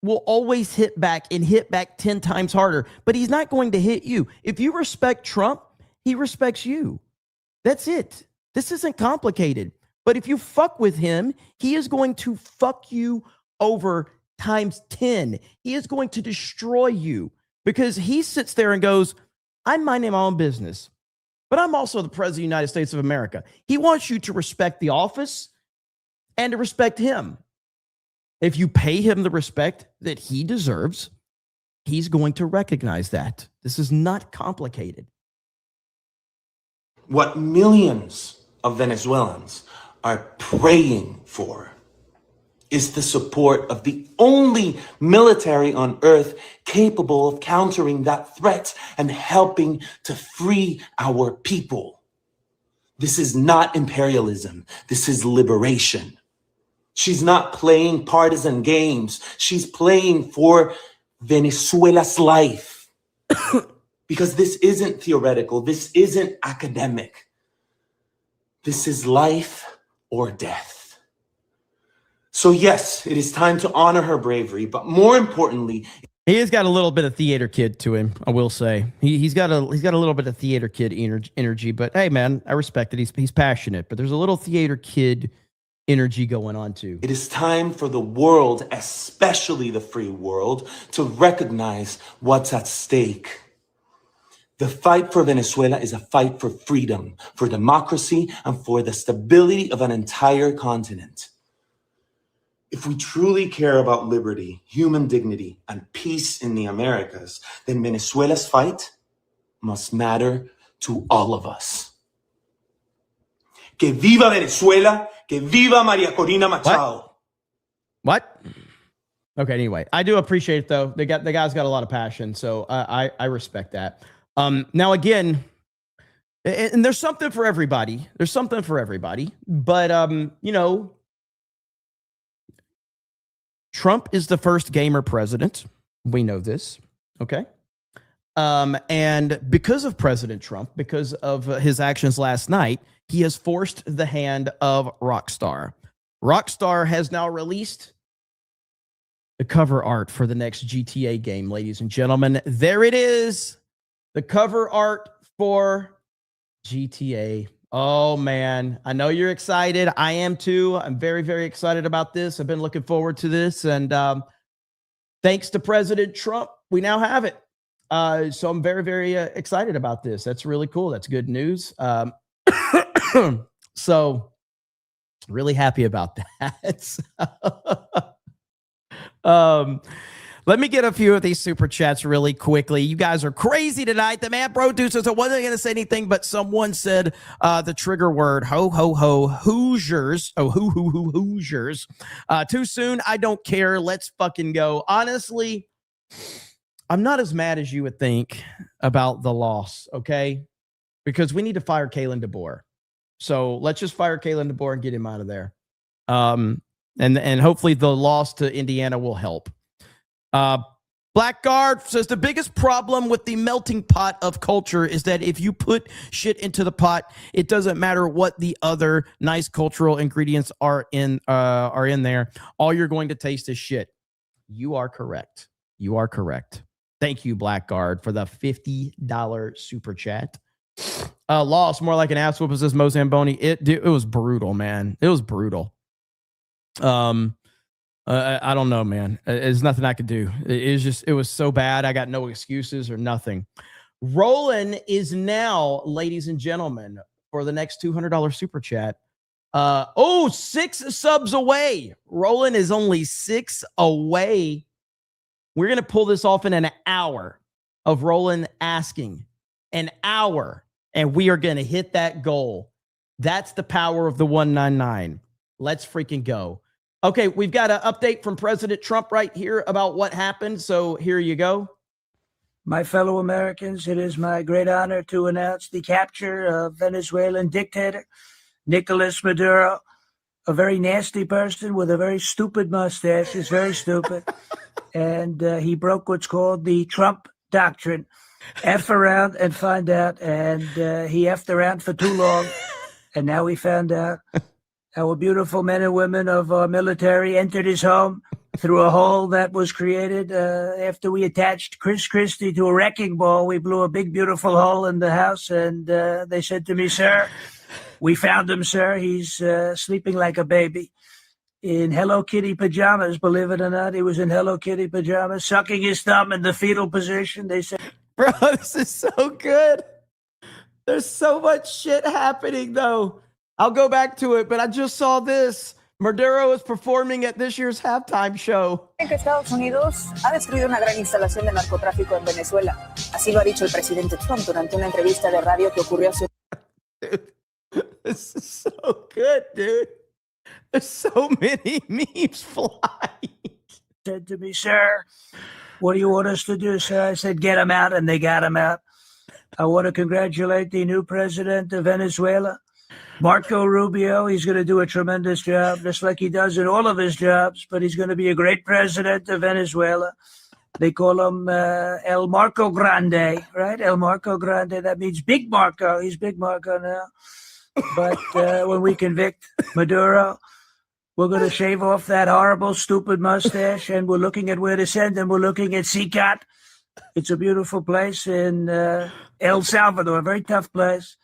will always hit back and hit back 10 times harder, but he's not going to hit you. If you respect Trump, he respects you. That's it. This isn't complicated. But if you fuck with him, he is going to fuck you over times 10. He is going to destroy you because he sits there and goes, I'm minding my own business, but I'm also the president of the United States of America. He wants you to respect the office and to respect him. If you pay him the respect that he deserves, he's going to recognize that. This is not complicated. What millions of Venezuelans are praying for is the support of the only military on earth capable of countering that threat and helping to free our people. This is not imperialism. This is liberation. She's not playing partisan games. She's playing for Venezuela's life. Because this isn't theoretical. This isn't academic. This is life or death. So yes, it is time to honor her bravery, but more importantly, he has got a little bit of theater kid to him, I will say. He's got a little bit of theater kid energy, but hey man, I respect it. He's passionate, but there's a little theater kid energy going on too. It is time for the world, especially the free world, to recognize what's at stake. The fight for Venezuela is a fight for freedom, for democracy, and for the stability of an entire continent. If we truly care about liberty, human dignity, and peace in the Americas, then Venezuela's fight must matter to all of us. Que viva Venezuela, que viva Maria Corina Machado. What? Okay, anyway, I do appreciate it though. The guy's got a lot of passion, so I respect that. Now again, and there's something for everybody. There's something for everybody, but you know, Trump is the first gamer president. We know this, okay? And because of President Trump, because of his actions last night, he has forced the hand of Rockstar. Rockstar has now released the cover art for the next GTA game, ladies and gentlemen. There it is. The cover art for GTA. Oh, man. I know you're excited. I am too. I'm very, very excited about this. I've been looking forward to this. And thanks to President Trump, we now have it. So I'm very, very excited about this. That's really cool. That's good news. So really happy about that. Let me get a few of these super chats really quickly. You guys are crazy tonight. The man producers, I wasn't going to say anything, but someone said the trigger word, ho, ho, ho, Hoosiers. Oh, Hoosiers. Too soon? I don't care. Let's fucking go. Honestly, I'm not as mad as you would think about the loss, okay? Because we need to fire Kalen DeBoer. So let's just fire Kalen DeBoer and get him out of there. And hopefully the loss to Indiana will help. Blackguard says the biggest problem with the melting pot of culture is that if you put shit into the pot, it doesn't matter what the other nice cultural ingredients are in there. All you're going to taste is shit. You are correct. You are correct. Thank you, Blackguard, for the $50 super chat. Loss more like an ass whoop, says Mo Zamboni. It was brutal, man. It was brutal. I don't know, man. There's nothing I could do. It was so bad. I got no excuses or nothing. Roland is now, ladies and gentlemen, for the next $200 super chat. 6 subs away. Roland is only 6 away We're going to pull this off in an hour of Roland asking. An hour. And we are going to hit that goal. That's the power of the 199. Let's freaking go. Okay, we've got an update from President Trump right here about what happened. So here you go. My fellow Americans, it is my great honor to announce the capture of Venezuelan dictator Nicolas Maduro, a very nasty person with a very stupid mustache. He's very stupid. And he broke what's called the Trump doctrine. F around and find out. And he effed around for too long. And now we found out. Our beautiful men and women of our military entered his home through a hole that was created after we attached Chris Christie to a wrecking ball. We blew a big, beautiful hole in the house, and they said to me, "Sir, we found him, sir. He's sleeping like a baby in Hello Kitty pajamas. Believe it or not, he was in Hello Kitty pajamas, sucking his thumb in the fetal position." They said, "Bro, this is so good. There's so much shit happening, though. I'll go back to it, but I just saw this. Maduro is performing at this year's halftime show. Que Estados Unidos ha destruido una gran instalación de narcotráfico en Venezuela. Así lo ha dicho el presidente Trump durante una entrevista de radio que ocurrió hace. This is so good, dude. There's so many memes flying. Said to me, "Sir, what do you want us to do, sir?" I said, "Get him out," and they got him out. I want to congratulate the new president of Venezuela, Marco Rubio. He's going to do a tremendous job, just like he does in all of his jobs, but he's going to be a great president of Venezuela. They call him El Marco Grande, right? El Marco Grande. That means Big Marco. He's Big Marco now. But when we convict Maduro, we're going to shave off that horrible, stupid mustache, and we're looking at where to send him. We're looking at CCOT. It's a beautiful place in El Salvador, a very tough place.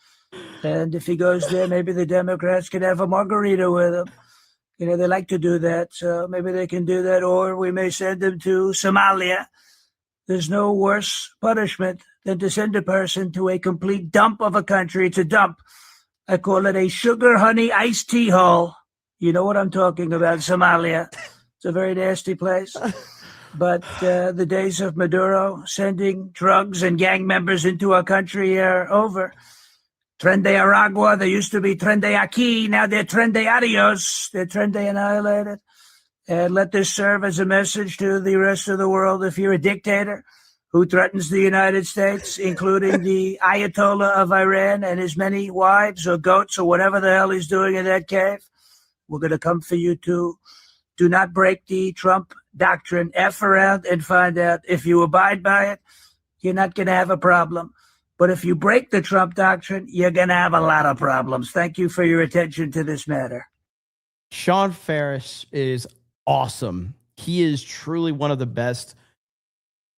And if he goes there, maybe the Democrats can have a margarita with him. You know, they like to do that, so maybe they can do that. Or we may send him to Somalia. There's no worse punishment than to send a person to a complete dump of a country. It's a dump. I call it a sugar, honey, iced tea hole. You know what I'm talking about, Somalia. It's a very nasty place. But the days of Maduro sending drugs and gang members into our country are over. Tren de Aragua, they used to be Tren de Aquí, now they're Tren de Adios, they're Tren de Annihilated. And let this serve as a message to the rest of the world. If you're a dictator who threatens the United States, including the Ayatollah of Iran and his many wives or goats or whatever the hell he's doing in that cave, we're going to come for you too. Do not break the Trump doctrine. F around and find out. If you abide by it, you're not going to have a problem. But if you break the Trump doctrine, you're going to have a lot of problems. Thank you for your attention to this matter. Sean Ferris is awesome. He is truly one of the best.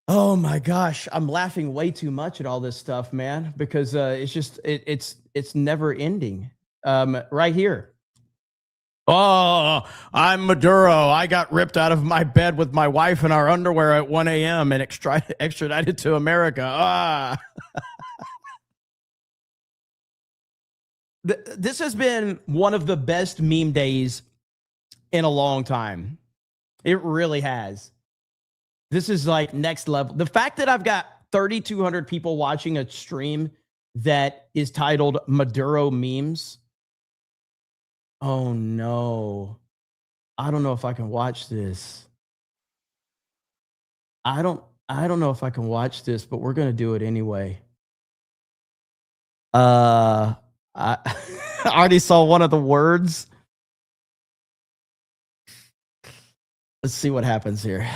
Oh my gosh, I'm laughing way too much at all this stuff, man, because it's just it's never ending. Right here. Oh, I'm Maduro. I got ripped out of my bed with my wife in our underwear at 1 a.m. and extradited to America. This has been one of the best meme days in a long time. It really has. This is like next level. The fact that I've got 3,200 people watching a stream that is titled Maduro Memes. Oh no. I don't know if I can watch this. I don't know if I can watch this, but we're going to do it anyway. I already saw one of the words. Let's see what happens here.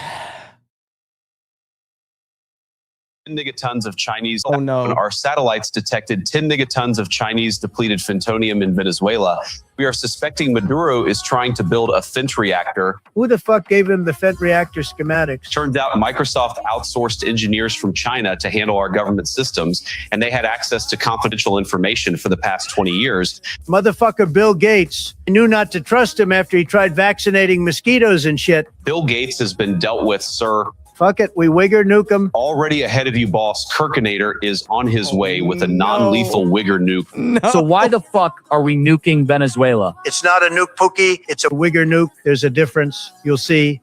Gigatons of Chinese. Oh no. Our satellites detected 10 gigatons of Chinese depleted plutonium in Venezuela. We are suspecting Maduro is trying to build a Fent reactor. Who the fuck gave him the Fent reactor schematics? Turns out Microsoft outsourced engineers from China to handle our government systems, and they had access to confidential information for the past 20 years. Motherfucker Bill Gates. I knew not to trust him after he tried vaccinating mosquitoes and shit. Bill Gates has been dealt with, sir. Fuck it, we wigger nuke him. Already ahead of you, boss. Kirkinator is on his way with a non-lethal wigger nuke. No. So why the fuck are we nuking Venezuela? It's not a nuke pookie, it's a wigger nuke. There's a difference. You'll see.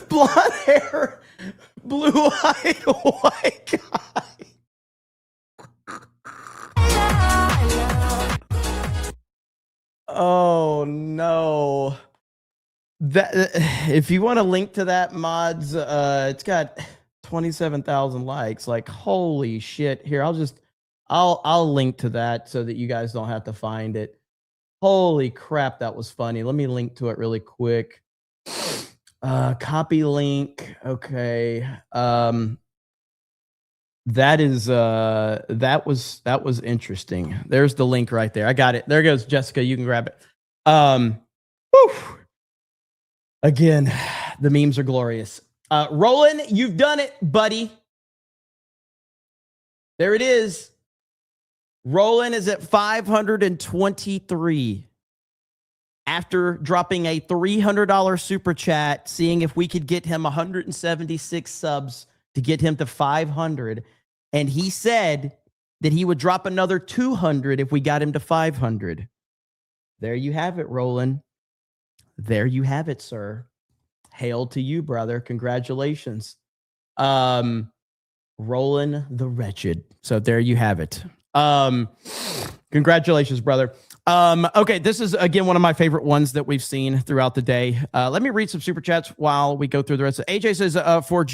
Blonde hair, blue-eyed white guy. Oh no. That if you want to link to that, mods, it's got 27,000 likes. Like, holy shit. Here, I'll link to that so that you guys don't have to find it. Holy crap, that was funny. Let me link to it really quick. Copy link. Okay. That was interesting. There's the link right there. I got it. There goes Jessica. You can grab it. Whew. Again, the memes are glorious. Roland, you've done it, buddy. There it is. Roland is at 523. After dropping a $300 super chat, seeing if we could get him 176 subs to get him to 500. And he said that he would drop another 200 if we got him to 500. There you have it, Roland. There you have it, sir. Hail to you, brother. Congratulations. Roland the Wretched. So there you have it. Congratulations, brother. Okay, this is, again, one of my favorite ones that we've seen throughout the day. Let me read some super chats while we go through the rest of it. AJ says, for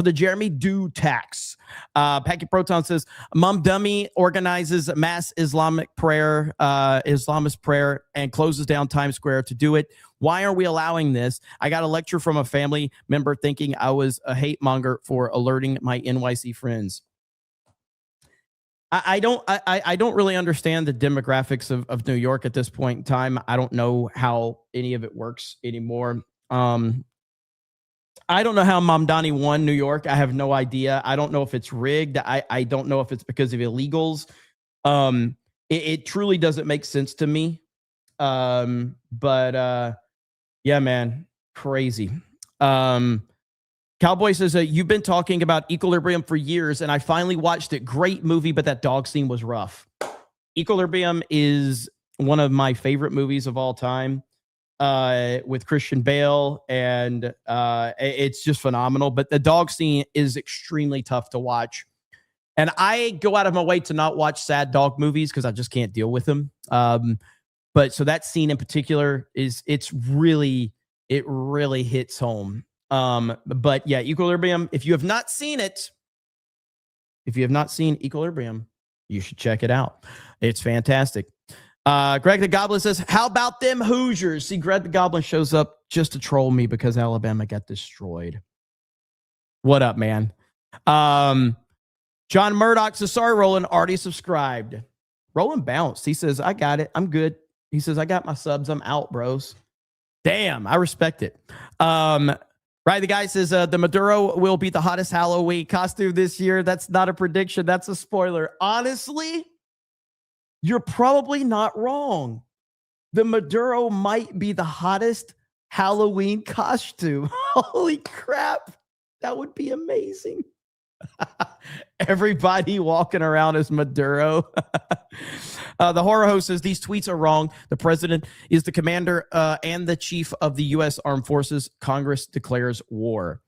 the Jeremy Do tax. Packy Proton says, Mom Dummy organizes mass Islamist prayer and closes down Times Square to do it. Why are we allowing this? I got a lecture from a family member thinking I was a hate monger for alerting my NYC friends. I don't really understand the demographics of New York at this point in time. I don't know how any of it works anymore. I don't know how Mamdani won New York. I have no idea. I don't know if it's rigged. I don't know if it's because of illegals. It truly doesn't make sense to me. But yeah, man, crazy. Cowboy says, you've been talking about Equilibrium for years, and I finally watched it. Great movie, but that dog scene was rough. Equilibrium is one of my favorite movies of all time, with Christian Bale, and it's just phenomenal. But the dog scene is extremely tough to watch. And I go out of my way to not watch sad dog movies because I just can't deal with them. But so that scene in particular it really hits home. But yeah, Equilibrium, if you have not seen Equilibrium, you should check it out. It's fantastic. Greg the Goblin says, how about them Hoosiers? See, Greg the Goblin shows up just to troll me because Alabama got destroyed. What up, man? John Murdoch says, sorry, Roland, already subscribed. Roland bounced. He says, I got it. I'm good. He says, I got my subs. I'm out, bros. Damn, I respect it. Right, the guy says the Maduro will be the hottest Halloween costume this year. That's not a prediction. That's a spoiler. Honestly, you're probably not wrong. The Maduro might be the hottest Halloween costume. Holy crap. That would be amazing. Everybody walking around as Maduro. The horror host says these tweets are wrong. The president is the commander and the chief of the U.S. Armed Forces. Congress declares war.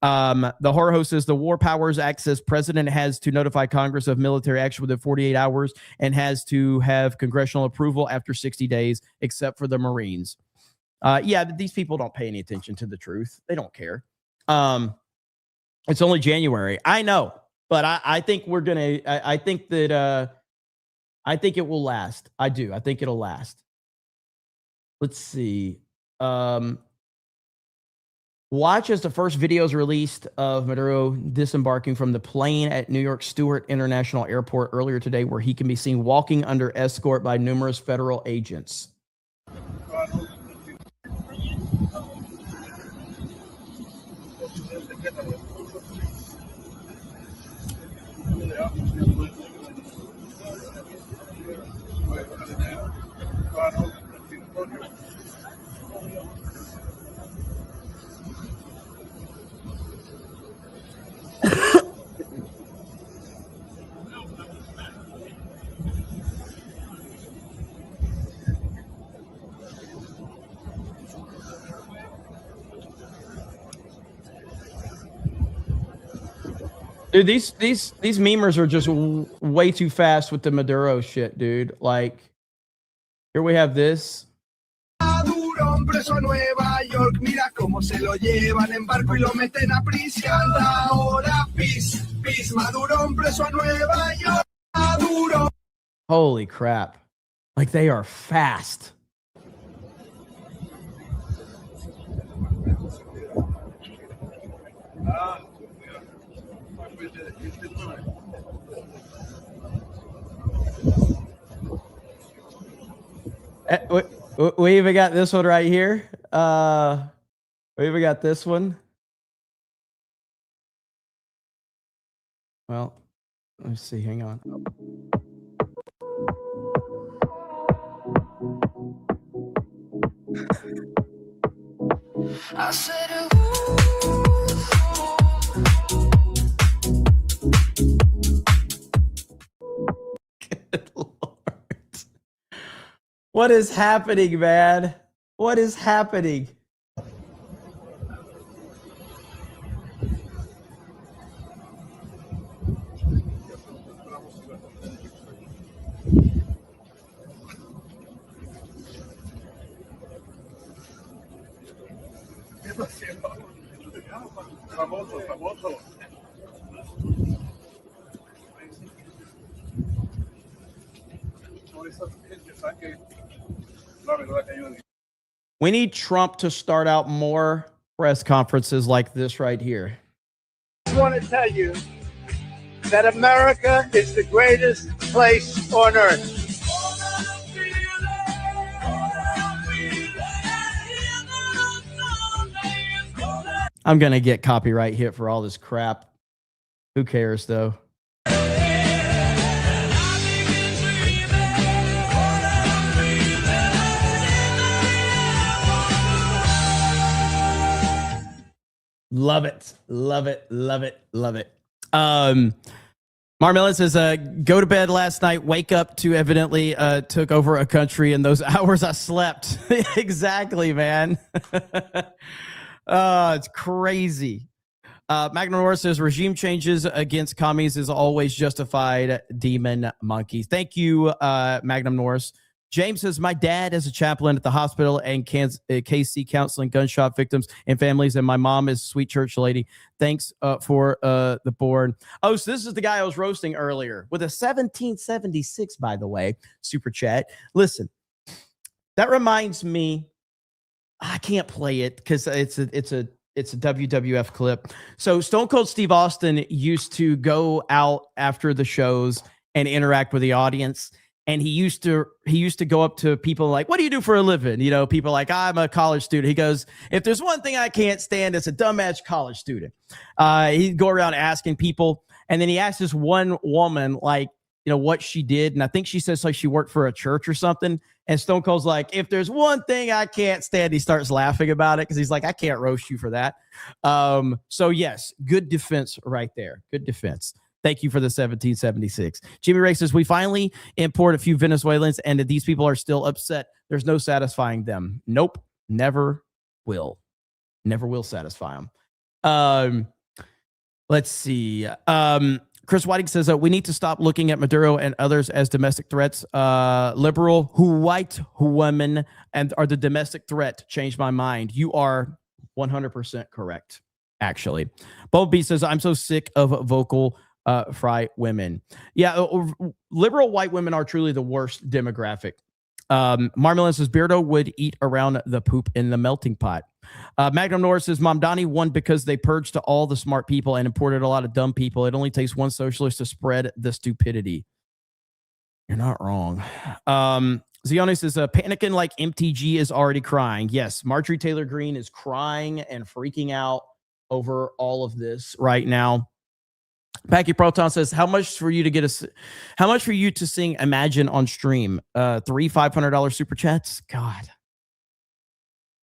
The horror host says the War Powers Act says president has to notify Congress of military action within 48 hours and has to have congressional approval after 60 days, except for the Marines. Yeah, these people don't pay any attention to the truth. They don't care. It's only January. I know, but I think we're going to, I think that, I think it will last. I do. I think it'll last. Let's see. Watch as the first video is released of Maduro disembarking from the plane at New York Stewart International Airport earlier today, where he can be seen walking under escort by numerous federal agents. Dude, these memers are just way too fast with the Maduro shit, dude. Like, here we have this. Maduro, un preso a Nueva York, mira cómo se lo llevan en barco y lo meten a prisión. Ahora peace, peace, Maduro, un preso a Nueva York, Maduro. Holy crap. Like, they are fast. We even got this one right here. We even got this one. Well, let's see. Hang on. I said, Good Lord. What is happening, man? What is happening? We need Trump to start out more press conferences like this right here. I just want to tell you that America is the greatest place on earth. I'm going to get copyright hit for all this crap. Who cares, though? Love it. Love it. Love it. Love it. Marmella says, go to bed last night, wake up to evidently took over a country in those hours I slept. Exactly, man. It's crazy. Magnum Norris says, regime changes against commies is always justified, demon monkeys. Thank you, Magnum Norris. James says, my dad is a chaplain at the hospital and KC counseling gunshot victims and families, and my mom is a sweet church lady. Thanks for the board. Oh, so this is the guy I was roasting earlier with a 1776, by the way, super chat. Listen, that reminds me, I can't play it because it's a WWF clip. So Stone Cold Steve Austin used to go out after the shows and interact with the audience. And he used to go up to people like, what do you do for a living? You know, people like, I'm a college student. He goes, if there's one thing I can't stand, it's a dumbass college student. He'd go around asking people. And then he asked this one woman, like, you know, what she did. And I think she says like she worked for a church or something. And Stone Cold's like, if there's one thing I can't stand, he starts laughing about it because he's like, I can't roast you for that. So yes, good defense right there. Good defense. Thank you for the 1776. Jimmy Ray says, we finally import a few Venezuelans and these people are still upset. There's no satisfying them. Nope. Never will. Never will satisfy them. Let's see. Chris Whiting says, we need to stop looking at Maduro and others as domestic threats. Liberal white women and are the domestic threat. Changed my mind. You are 100% correct, actually. Bumblebee says, I'm so sick of vocal fry women. Yeah, liberal white women are truly the worst demographic. Marmalin says, Beardo would eat around the poop in the melting pot. Magnum Norris says, Mamdani won because they purged all the smart people and imported a lot of dumb people. It only takes one socialist to spread the stupidity. You're not wrong. Zione says, panicking like MTG is already crying. Yes, Marjorie Taylor Greene is crying and freaking out over all of this right now. Packy Proton says, how much for you to sing Imagine on stream? 3 $500 super chats? God.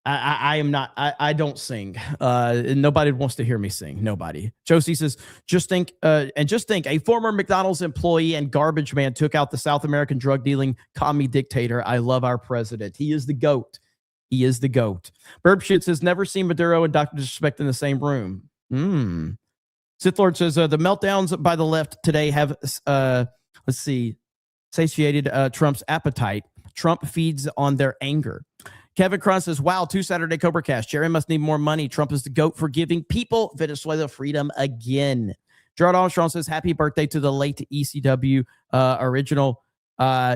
I am not, I don't sing. Nobody wants to hear me sing. Nobody. Josie says, just think, a former McDonald's employee and garbage man took out the South American drug dealing commie dictator. I love our president. He is the GOAT. He is the GOAT. Burp Shit says, never seen Maduro and Dr. Disrespect in the same room. Sith Lord says the meltdowns by the left today have, satiated Trump's appetite. Trump feeds on their anger. Kevin Cron says, wow, 2 Saturday Cobra Cast. Jerry must need more money. Trump is the GOAT for giving people Venezuela freedom again. Gerard Armstrong says, happy birthday to the late ECW original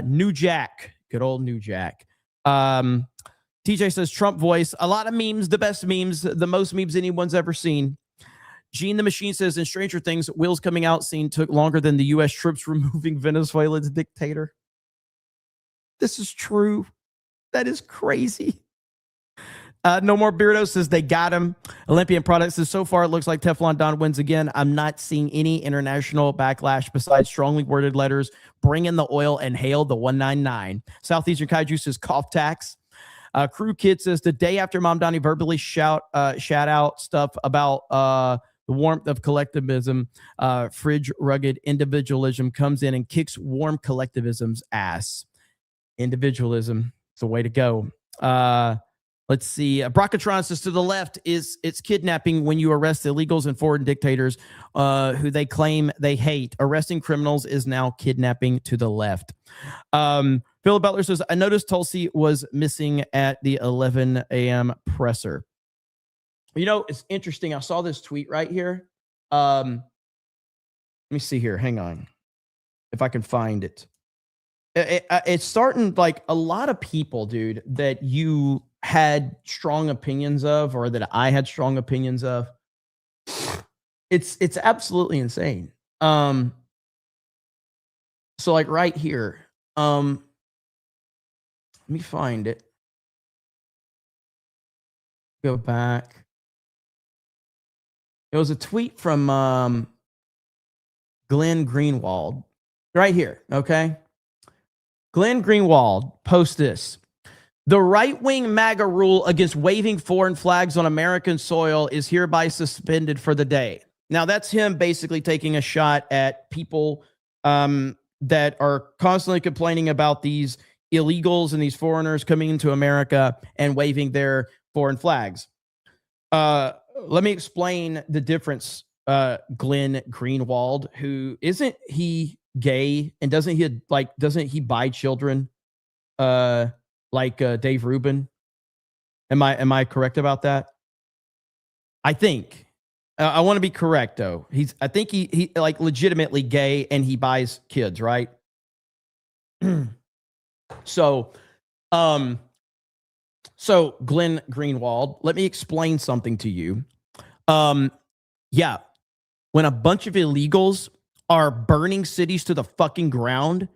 New Jack. Good old New Jack. TJ says, Trump voice. A lot of memes, the best memes, the most memes anyone's ever seen. Gene the Machine says, in Stranger Things, Will's coming out scene took longer than the U.S. troops removing Venezuela's dictator. This is true. That is crazy. No More Beardo says they got him. Olympian Products says, so far it looks like Teflon Don wins again. I'm not seeing any international backlash besides strongly worded letters. Bring in the oil and hail the 199. Southeastern Kaiju says cough tax. Crew Kid says the day after Mom Donnie verbally shout out stuff about the warmth of collectivism, fridge rugged individualism comes in and kicks warm collectivism's ass. Individualism is the way to go. Let's see. Brocatron says to the left it's kidnapping when you arrest illegals and foreign dictators who they claim they hate. Arresting criminals is now kidnapping to the left. Philip Butler says, I noticed Tulsi was missing at the 11 a.m. presser. You know, it's interesting. I saw this tweet right here. Let me see here. Hang on. If I can find it. It's starting like a lot of people, dude, that you had strong opinions of or that I had strong opinions of. It's absolutely insane. So like right here, let me find it. Go back. It was a tweet from Glenn Greenwald right here. Okay. Glenn Greenwald posts this. The right-wing MAGA rule against waving foreign flags on American soil is hereby suspended for the day. Now, that's him basically taking a shot at people that are constantly complaining about these illegals and these foreigners coming into America and waving their foreign flags. Let me explain the difference. Glenn Greenwald, who isn't he gay and doesn't he buy children like Dave Rubin? Am I correct about that? I think I want to be correct though. I think he like legitimately gay and he buys kids, right? So Glenn Greenwald, let me explain something to you. Yeah, when a bunch of illegals are burning cities to the fucking ground,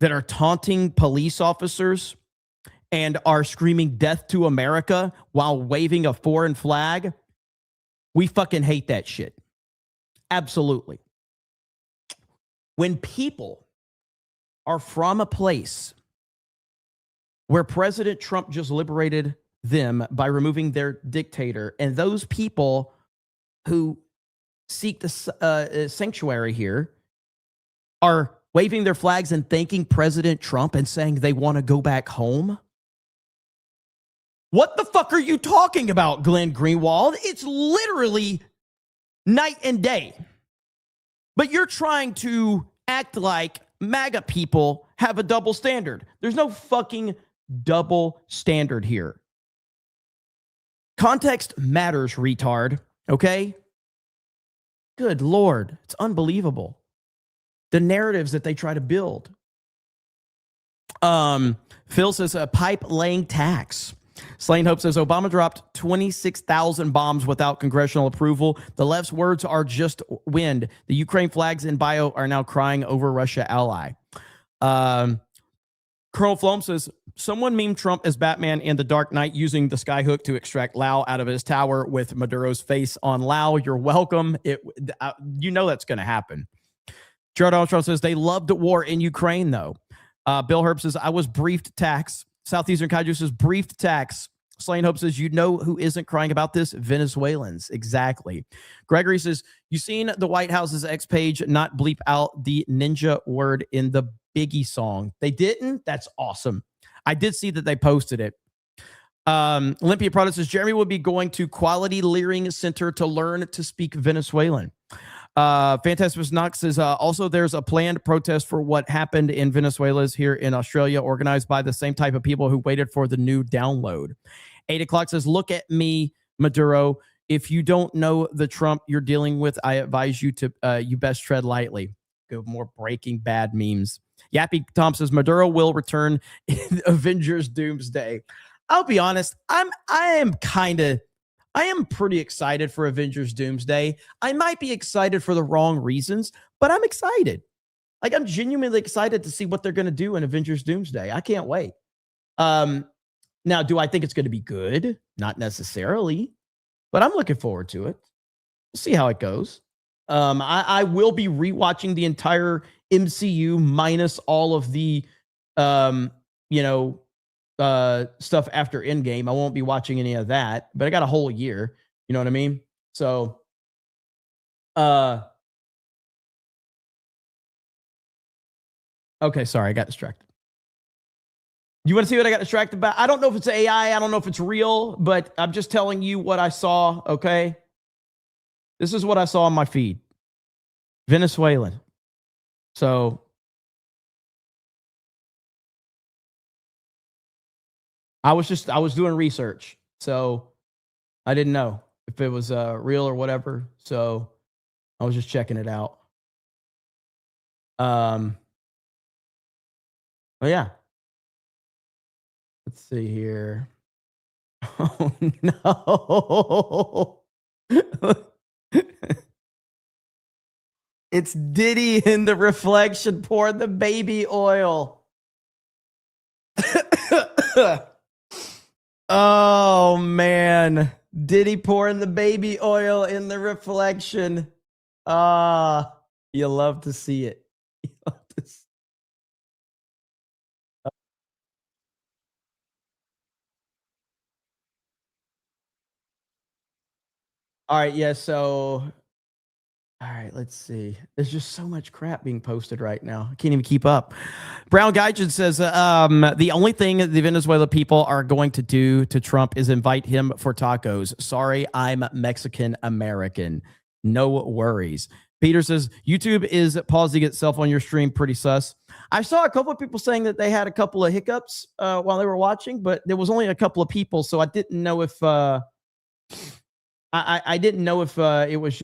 that are taunting police officers and are screaming death to America while waving a foreign flag, we fucking hate that shit. Absolutely. When people are from a place where President Trump just liberated them by removing their dictator, and those people who seek the sanctuary here are waving their flags and thanking President Trump and saying they want to go back home? What the fuck are you talking about, Glenn Greenwald? It's literally night and day. But you're trying to act like MAGA people have a double standard. There's no fucking double standard here. Context matters, retard. Okay? Good Lord. It's unbelievable. The narratives that they try to build. Phil says a pipe laying tax. Slain Hope says Obama dropped 26,000 bombs without congressional approval. The left's words are just wind. The Ukraine flags in bio are now crying over Russia ally. Colonel Flom says someone memed Trump as Batman in The Dark Knight using the skyhook to extract Lau out of his tower with Maduro's face on Lau. You're welcome. You know that's going to happen. Gerard Armstrong says they loved war in Ukraine, though. Bill Herb says, I was briefed tax. Southeastern Kaiju says, briefed tax. Slain Hope says, you know who isn't crying about this? Venezuelans. Exactly. Gregory says, you seen the White House's X page not bleep out the ninja word in the Biggie song? They didn't? That's awesome. I did see that they posted it. Olympia Product says Jeremy will be going to Quality Learning Center to learn to speak Venezuelan. Fantastic Knox says also there's a planned protest for what happened in Venezuela's here in Australia, organized by the same type of people who waited for the new download. 8 o'clock says, look at me, Maduro. If you don't know the Trump you're dealing with, I advise you to you best tread lightly. Go more Breaking Bad memes. Yappy Tom says Maduro will return in Avengers Doomsday. I'll be honest, I am pretty excited for Avengers Doomsday. I might be excited for the wrong reasons, but I'm excited. Like, I'm genuinely excited to see what they're going to do in Avengers Doomsday. I can't wait. Now, do I think it's going to be good? Not necessarily, but I'm looking forward to it. We'll see how it goes. I will be rewatching the entire MCU minus all of the, stuff after Endgame. I won't be watching any of that, but I got a whole year. You know what I mean? So, okay, sorry, I got distracted. You want to see what I got distracted about? I don't know if it's AI. I don't know if it's real, but I'm just telling you what I saw, okay? This is what I saw on my feed. Venezuelan. So, I was doing research, so I didn't know if it was real or whatever. So I was just checking it out. Oh yeah. Let's see here. Oh no. It's Diddy in the reflection pouring the baby oil. Oh man, Diddy pouring the baby oil in the reflection. You love to see it. You love to see. All right, yeah, so all right, let's see. There's just so much crap being posted right now. I can't even keep up. Brown Gaijin says the only thing the Venezuela people are going to do to Trump is invite him for tacos. Sorry, I'm Mexican American. No worries. Peter says YouTube is pausing itself on your stream. Pretty sus. I saw a couple of people saying that they had a couple of hiccups while they were watching, but there was only a couple of people, so I didn't know if I didn't know if it was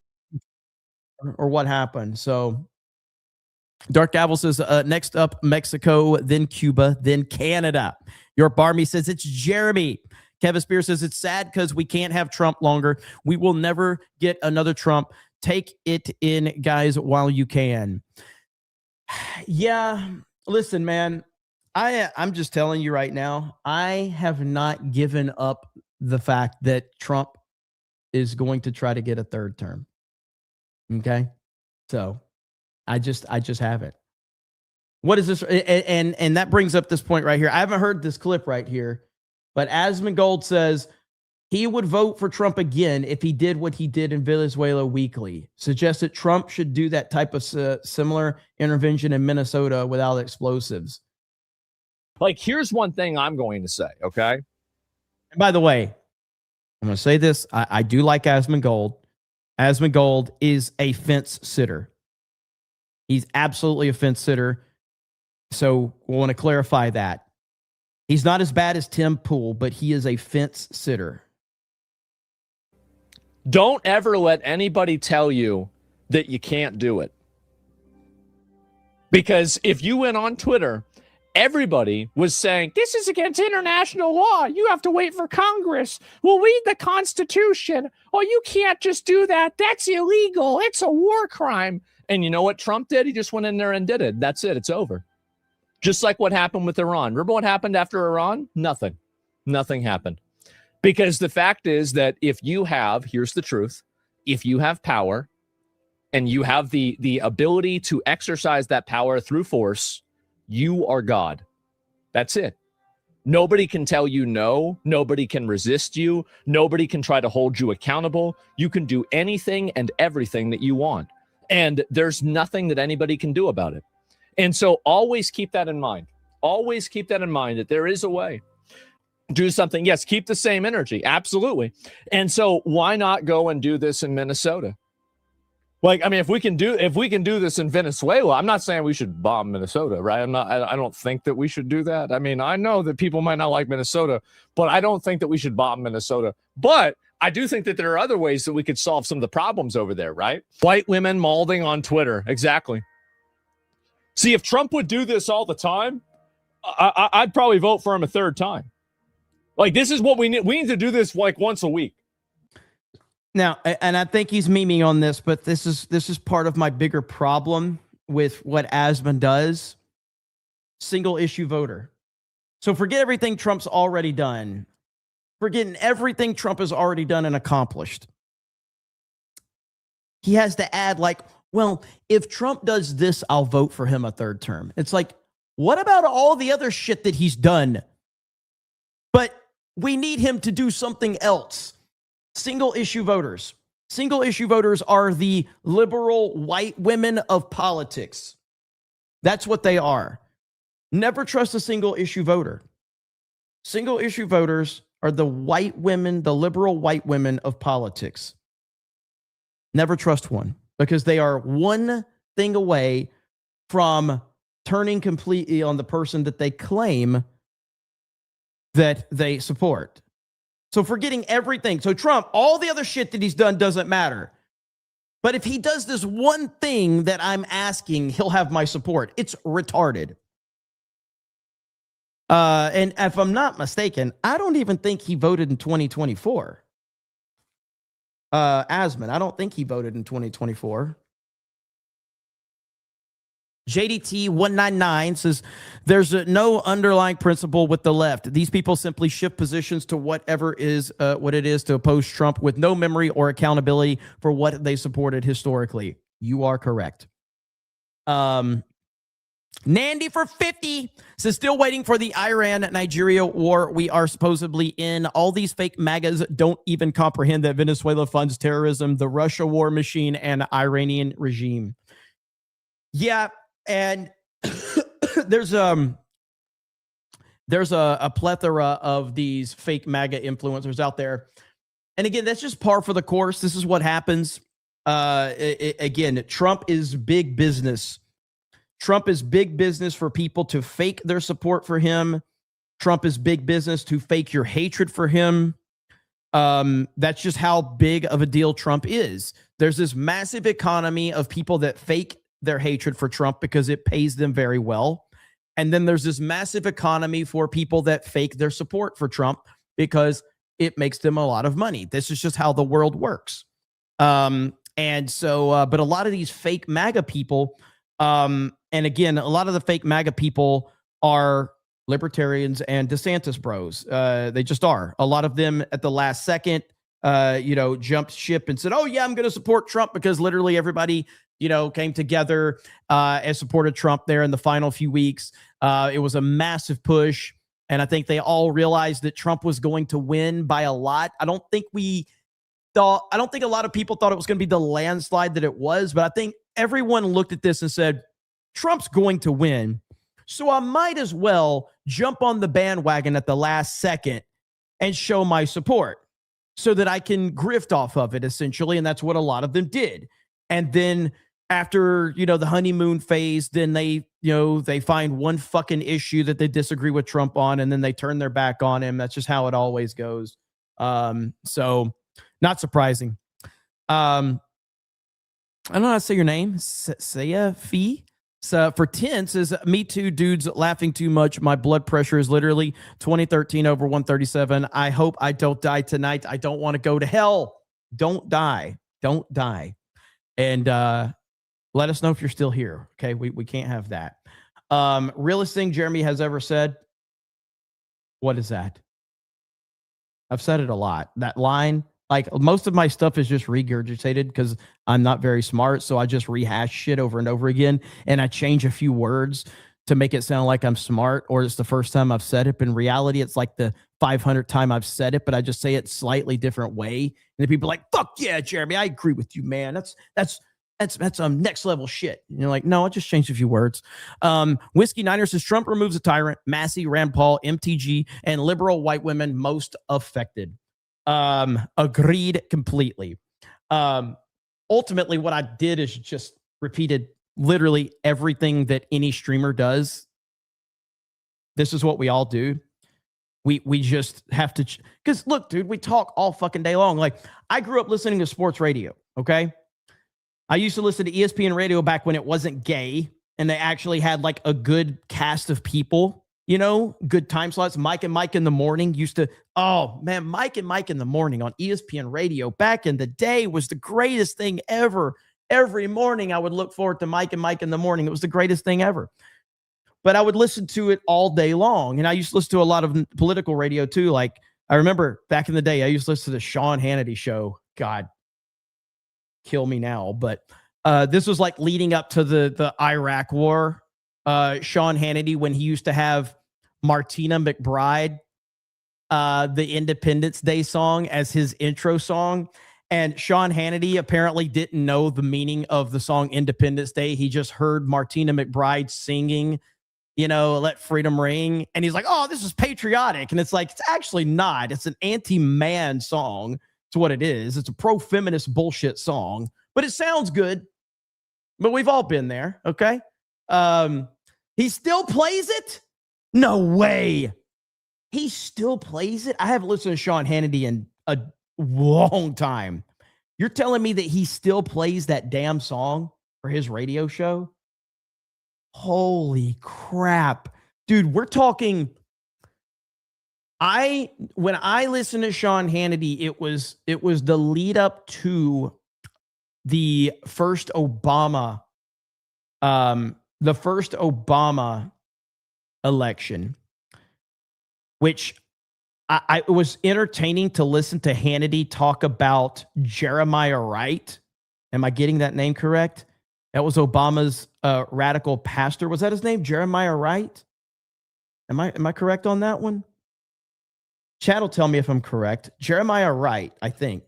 or what happened. So Dark Gavel says next up Mexico, then Cuba, then Canada. Your Barmy says it's Jeremy. Kevin Spears says it's sad because we can't have Trump longer. We will never get another Trump. Take it in, guys, while you can. Yeah, listen, man. I'm just telling you right now, I have not given up the fact that Trump is going to try to get a third term. Okay, so I just haven't. What is this? And that brings up this point right here. I haven't heard this clip right here, but Asmongold says he would vote for Trump again if he did what he did in Venezuela weekly. Suggests that Trump should do that type of similar intervention in Minnesota without explosives. Like, here's one thing I'm going to say, okay? And by the way, I'm going to say this. I do like Asmongold. Asmongold is a fence sitter. He's absolutely a fence sitter. So we want to clarify that. He's not as bad as Tim Pool, but he is a fence sitter. Don't ever let anybody tell you that you can't do it. Because if you went on Twitter, everybody was saying, this is against international law. You have to wait for Congress. We'll read the Constitution. Oh, you can't just do that. That's illegal. It's a war crime. And you know what Trump did? He just went in there and did it. That's it. It's over. Just like what happened with Iran. Remember what happened after Iran? Nothing. Nothing happened. Because the fact is that if you have, here's the truth, if you have power and you have the ability to exercise that power through force, you are God. That's it. Nobody can tell you no. Nobody can resist you. Nobody can try to hold you accountable. You can do anything and everything that you want. And there's nothing that anybody can do about it. And so always keep that in mind. Always keep that in mind, that there is a way. Do something. Yes, keep the same energy. Absolutely. And so why not go and do this in Minnesota? Like, I mean, if we can do this in Venezuela, I'm not saying we should bomb Minnesota, right? I don't think that we should do that. I mean, I know that people might not like Minnesota, but I don't think that we should bomb Minnesota. But I do think that there are other ways that we could solve some of the problems over there, right? White women molding on Twitter. Exactly. See, if Trump would do this all the time, I'd probably vote for him a third time. Like, this is what we need. We need to do this like once a week. Now, and I think he's memeing on this, but this is part of my bigger problem with what Asman does. Single issue voter. So forget everything Trump's already done. Forgetting everything Trump has already done and accomplished. He has to add like, well, if Trump does this, I'll vote for him a third term. It's like, what about all the other shit that he's done? But we need him to do something else. Single issue voters. Single issue voters are the liberal white women of politics. That's what they are. Never trust a single issue voter. Single issue voters are the white women, the liberal white women of politics. Never trust one because they are one thing away from turning completely on the person that they claim that they support. So forgetting everything. So Trump, all the other shit that he's done doesn't matter. But if he does this one thing that I'm asking, he'll have my support. It's retarded. And if I'm not mistaken, I don't even think he voted in 2024. Asman, I don't think he voted in 2024. JDT 199 says there's no underlying principle with the left. These people simply shift positions to whatever is what it is to oppose Trump with no memory or accountability for what they supported historically. You are correct. Nandy for 50 says still waiting for the Iran-Nigeria war we are supposedly in. All these fake MAGAs don't even comprehend that Venezuela funds terrorism, the Russia war machine, and Iranian regime. Yeah. And there's a plethora of these fake MAGA influencers out there. And again, that's just par for the course. This is what happens. Again, Trump is big business. Trump is big business for people to fake their support for him. Trump is big business to fake your hatred for him. That's just how big of a deal Trump is. There's this massive economy of people that fake their hatred for Trump because it pays them very well. And then there's this massive economy for people that fake their support for Trump because it makes them a lot of money. This is just how the world works. But a lot of these fake MAGA people, and again, a lot of the fake MAGA people are libertarians and DeSantis bros. They just are. A lot of them at the last second, jumped ship and said, oh yeah, I'm going to support Trump because literally everybody, came together and supported Trump there in the final few weeks. It was a massive push. And I think they all realized that Trump was going to win by a lot. I don't think a lot of people thought it was going to be the landslide that it was, but I think everyone looked at this and said, Trump's going to win. So I might as well jump on the bandwagon at the last second and show my support so that I can grift off of it, essentially. And that's what a lot of them did. And then after, the honeymoon phase, then they find one fucking issue that they disagree with Trump on, and then they turn their back on him. That's just how it always goes. So not surprising. I don't know how to say your name. Saya Fee. So for 10 says, me too, dudes laughing too much. My blood pressure is literally 2013 over 137. I hope I don't die tonight. I don't want to go to hell. Don't die. Don't die. And let us know if you're still here. Okay, we can't have that. Realest thing Jeremy has ever said. What is that? I've said it a lot. That line, like most of my stuff is just regurgitated because I'm not very smart. So I just rehash shit over and over again. And I change a few words to make it sound like I'm smart, or it's the first time I've said it. But in reality, it's like the 500th time I've said it, but I just say it slightly different way. And the people are like, fuck yeah, Jeremy, I agree with you, man. That's That's next level shit. And you're like, no, I just changed a few words. Whiskey Niner says Trump removes a tyrant, Massey, Rand Paul, MTG, and liberal white women most affected. Agreed completely. Ultimately, what I did is just repeated literally everything that any streamer does. This is what we all do. We just have to, because look, dude, we talk all fucking day long. Like, I grew up listening to sports radio, okay? I used to listen to ESPN radio back when it wasn't gay, and they actually had like a good cast of people, you know, good time slots. Mike and Mike in the morning used to, oh man, Mike and Mike in the morning on ESPN radio back in the day was the greatest thing ever. Every morning I would look forward to Mike and Mike in the morning. It was the greatest thing ever. But I would listen to it all day long. And I used to listen to a lot of political radio too. Like, I remember back in the day, I used to listen to the Sean Hannity show. God, kill me now. But this was like leading up to the Iraq war. Sean Hannity, when he used to have Martina McBride, the Independence Day song as his intro song. And Sean Hannity apparently didn't know the meaning of the song Independence Day. He just heard Martina McBride singing, you know, Let Freedom Ring. And he's like, oh, this is patriotic. And it's like, it's actually not. It's an anti-man song. It's what it is. It's a pro-feminist bullshit song, but it sounds good. But we've all been there, okay? He still plays it? No way. He still plays it? I haven't listened to Sean Hannity in a long time. You're telling me that he still plays that damn song for his radio show? Holy crap. Dude, we're talking. When I listened to Sean Hannity, it was the lead up to the first Obama election, which it was entertaining to listen to Hannity talk about Jeremiah Wright. Am I getting that name correct? That was Obama's radical pastor. Was that his name? Jeremiah Wright? Am I correct on that one? Chat will tell me if I'm correct. Jeremiah Wright, I think.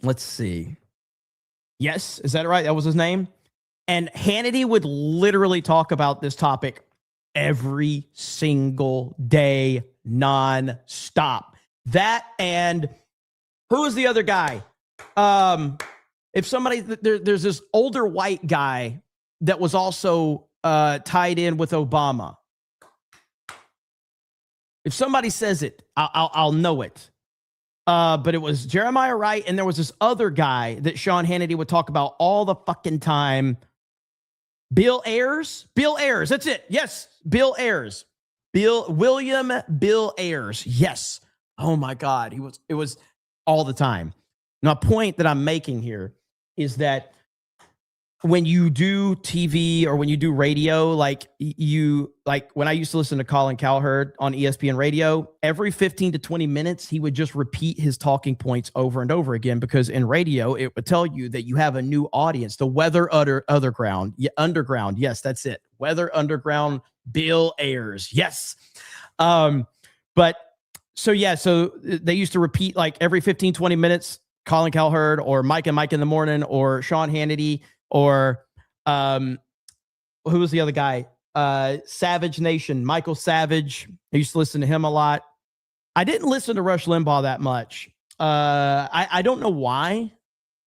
Let's see. Yes, is that right? That was his name? And Hannity would literally talk about this topic every single day, non-stop. That, and who was the other guy? If somebody, there's this older white guy that was also tied in with Obama. If somebody says it, I'll know it. But it was Jeremiah Wright, and there was this other guy that Sean Hannity would talk about all the fucking time. Bill Ayers? Bill Ayers, that's it. Yes, Bill Ayers. William Bill Ayers. Yes. Oh my God. It was all the time. Now, a point that I'm making here is that when you do TV or when you do radio, like when I used to listen to Colin Cowherd on ESPN radio, every 15 to 20 minutes, he would just repeat his talking points over and over again, because in radio, it would tell you that you have a new audience, the Weather Underground. Yeah, Underground. Yes, that's it. Weather Underground, Bill Ayers. Yes. But so they used to repeat like every 15, 20 minutes, Colin Cowherd or Mike and Mike in the morning or Sean Hannity. Or who was the other guy? Savage Nation, Michael Savage. I used to listen to him a lot. I didn't listen to Rush Limbaugh that much. I don't know why.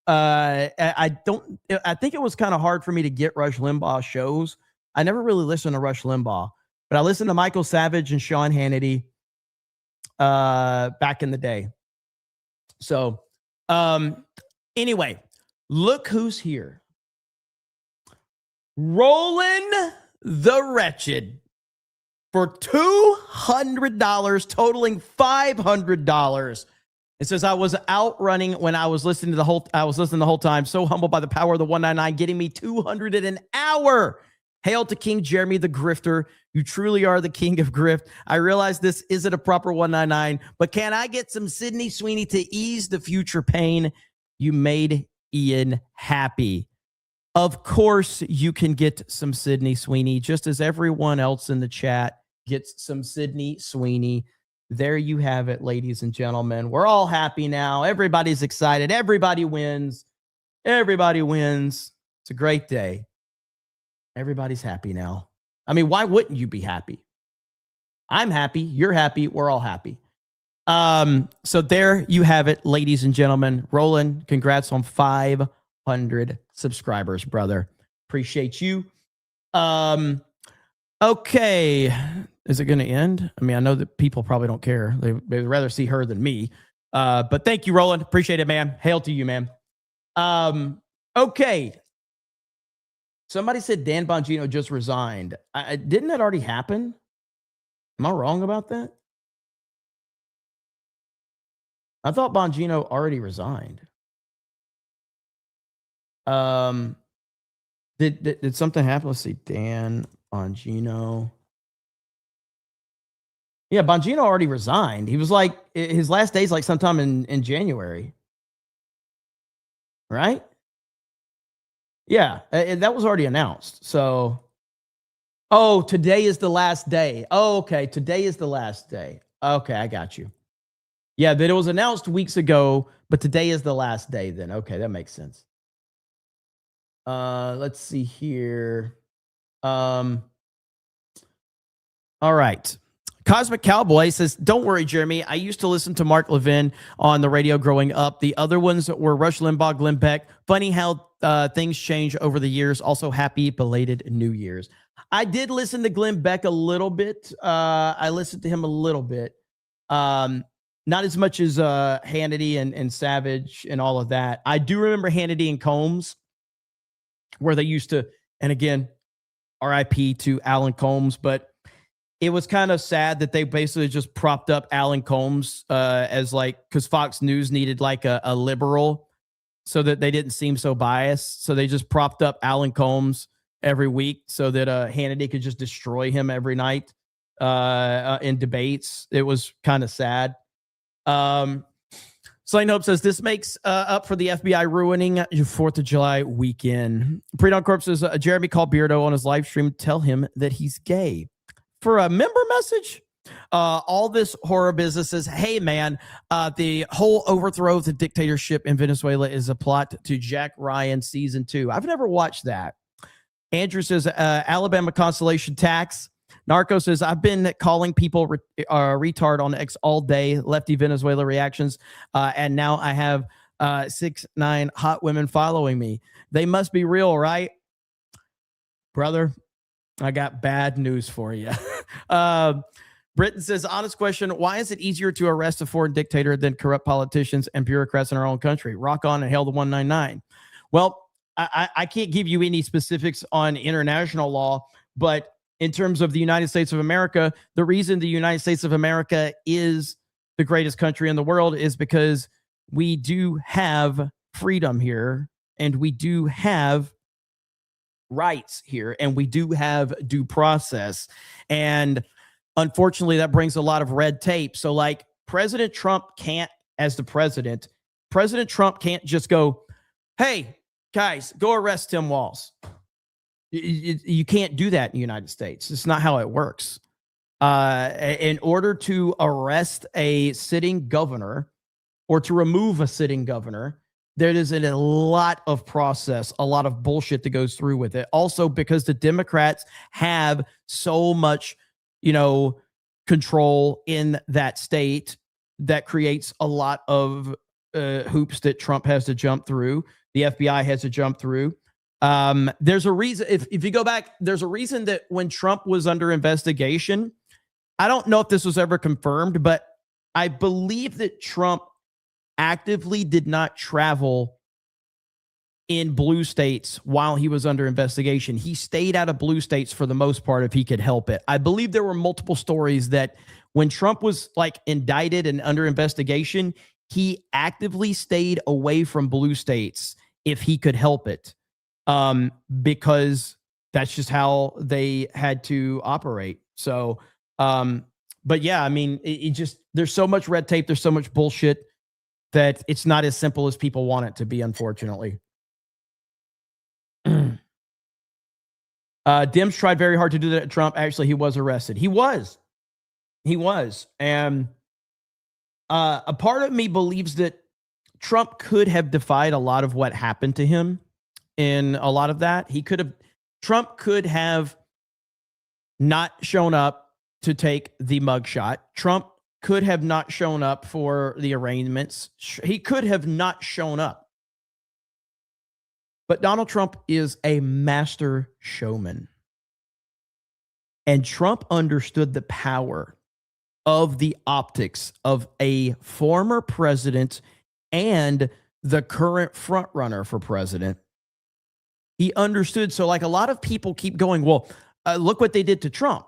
I think it was kind of hard for me to get Rush Limbaugh shows. I never really listened to Rush Limbaugh, but I listened to Michael Savage and Sean Hannity back in the day. So anyway, look who's here. Roland the Wretched for $200, totaling $500. It says, I was out running when I was listening the whole time. So humbled by the power of the 199, getting me $200 an hour. Hail to King Jeremy the Grifter. You truly are the king of grift. I realize this isn't a proper 199, but can I get some Sydney Sweeney to ease the future pain? You made Ian happy. Of course, you can get some Sydney Sweeney, just as everyone else in the chat gets some Sydney Sweeney. there you have it, ladies and gentlemen. We're all happy now. Everybody's excited. Everybody wins. Everybody wins. It's a great day. Everybody's happy now. I mean, why wouldn't you be happy? I'm happy. You're happy. We're all happy. So there you have it, ladies and gentlemen. Roland, congrats on 500 subscribers, brother. Appreciate you. Okay. Is it going to end? I mean, I know that people probably don't care. They'd rather see her than me. But thank you, Roland. Appreciate it, man. Hail to you, man. Okay. Somebody said Dan Bongino just resigned. Didn't that already happen? Am I wrong about that? I thought Bongino already resigned. Did something happen? Let's see. Dan Bongino. Yeah, Bongino already resigned. He was like, his last day's like sometime in January. Right? Yeah, that was already announced. So, oh, today is the last day. Oh, okay. Today is the last day. Okay, I got you. Yeah, that it was announced weeks ago, but today is the last day then. Okay, that makes sense. Let's see here. All right. Cosmic Cowboy says, don't worry, Jeremy. I used to listen to Mark Levin on the radio growing up. The other ones were Rush Limbaugh, Glenn Beck. Funny how things change over the years. Also, happy belated New Year's. I did listen to Glenn Beck a little bit. I listened to him a little bit. Not as much as Hannity and Savage and all of that. I do remember Hannity and Combs, where they used to, and again, RIP to Alan Combs, but it was kind of sad that they basically just propped up Alan Combs as like, because Fox News needed like a liberal so that they didn't seem so biased. So they just propped up Alan Combs every week so that Hannity could just destroy him every night in debates. It was kind of sad. Slain Hope says, this makes up for the FBI ruining your 4th of July weekend. Pre-Dawn Corp says, Jeremy called Beardo on his live stream. Tell him that he's gay. For a member message, all this horror business says, hey, man, the whole overthrow of the dictatorship in Venezuela is a plot to Jack Ryan season 2. I've never watched that. Andrew says, Alabama Constellation Tax. Narco says, I've been calling people retard on X all day, lefty Venezuela reactions, and now I have 6'9" hot women following me. They must be real, right? Brother, I got bad news for you. Britain says, honest question, why is it easier to arrest a foreign dictator than corrupt politicians and bureaucrats in our own country? Rock on and hail the 199. Well, I can't give you any specifics on international law, but in terms of the United States of America, the reason the United States of America is the greatest country in the world is because we do have freedom here, and we do have rights here, and we do have due process. And unfortunately, that brings a lot of red tape. So like President Trump can't, as the President Trump can't just go, hey, guys, go arrest Tim Walz. You can't do that in the United States. It's not how it works. In order to arrest a sitting governor or to remove a sitting governor, there is a lot of process, a lot of bullshit that goes through with it. Also, because the Democrats have so much, control in that state, that creates a lot of hoops that Trump has to jump through. The FBI has to jump through. There's a reason, if you go back, there's a reason that when Trump was under investigation, I don't know if this was ever confirmed, but I believe that Trump actively did not travel in blue states while he was under investigation. He stayed out of blue states for the most part if he could help it. I believe there were multiple stories that when Trump was like indicted and under investigation, he actively stayed away from blue states if he could help it. Because that's just how they had to operate. So, but yeah, I mean, it just, there's so much red tape. There's so much bullshit that it's not as simple as people want it to be, unfortunately. Dems tried very hard to do that at Trump. Actually, he was arrested. He was. And A part of me believes that Trump could have defied a lot of what happened to him in a lot of that. Trump could have not shown up to take the mugshot. Trump could have not shown up for the arraignments. He could have not shown up. But Donald Trump is a master showman. And Trump understood the power of the optics of a former president and the current frontrunner for president. He understood. So like a lot of people keep going, well, look what they did to Trump.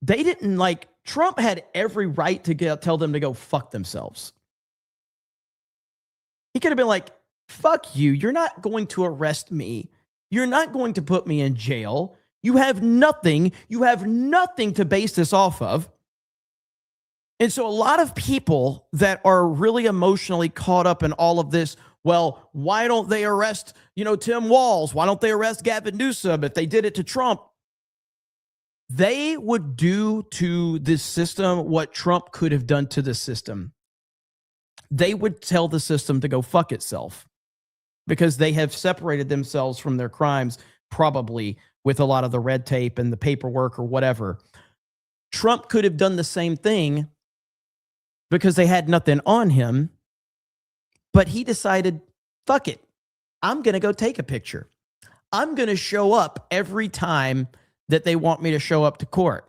They didn't like, Trump had every right to tell them to go fuck themselves. He could have been like, fuck you. You're not going to arrest me. You're not going to put me in jail. You have nothing. You have nothing to base this off of. And so a lot of people that are really emotionally caught up in all of this, well, why don't they arrest, Tim Walz? Why don't they arrest Gavin Newsom if they did it to Trump? They would do to this system what Trump could have done to the system. They would tell the system to go fuck itself because they have separated themselves from their crimes, probably with a lot of the red tape and the paperwork or whatever. Trump could have done the same thing because they had nothing on him, but he decided, fuck it. I'm going to go take a picture. I'm going to show up every time that they want me to show up to court,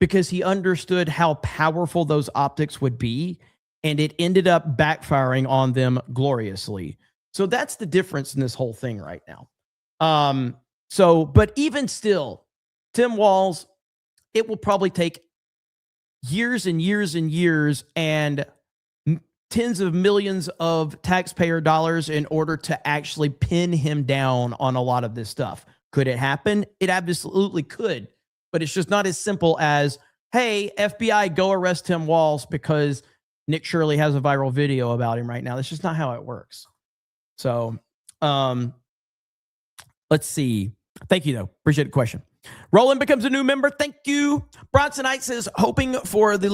because he understood how powerful those optics would be, and it ended up backfiring on them gloriously. So that's the difference in this whole thing right now. But even still, Tim Walz, it will probably take years and years and years and tens of millions of taxpayer dollars in order to actually pin him down on a lot of this stuff. Could it happen? It absolutely could, but it's just not as simple as, hey, FBI, go arrest Tim Walz because Nick Shirley has a viral video about him right now. That's just not how it works. So let's see. Thank you, though. Appreciate the question. Roland becomes a new member. Thank you. Bronsonite says, hoping for the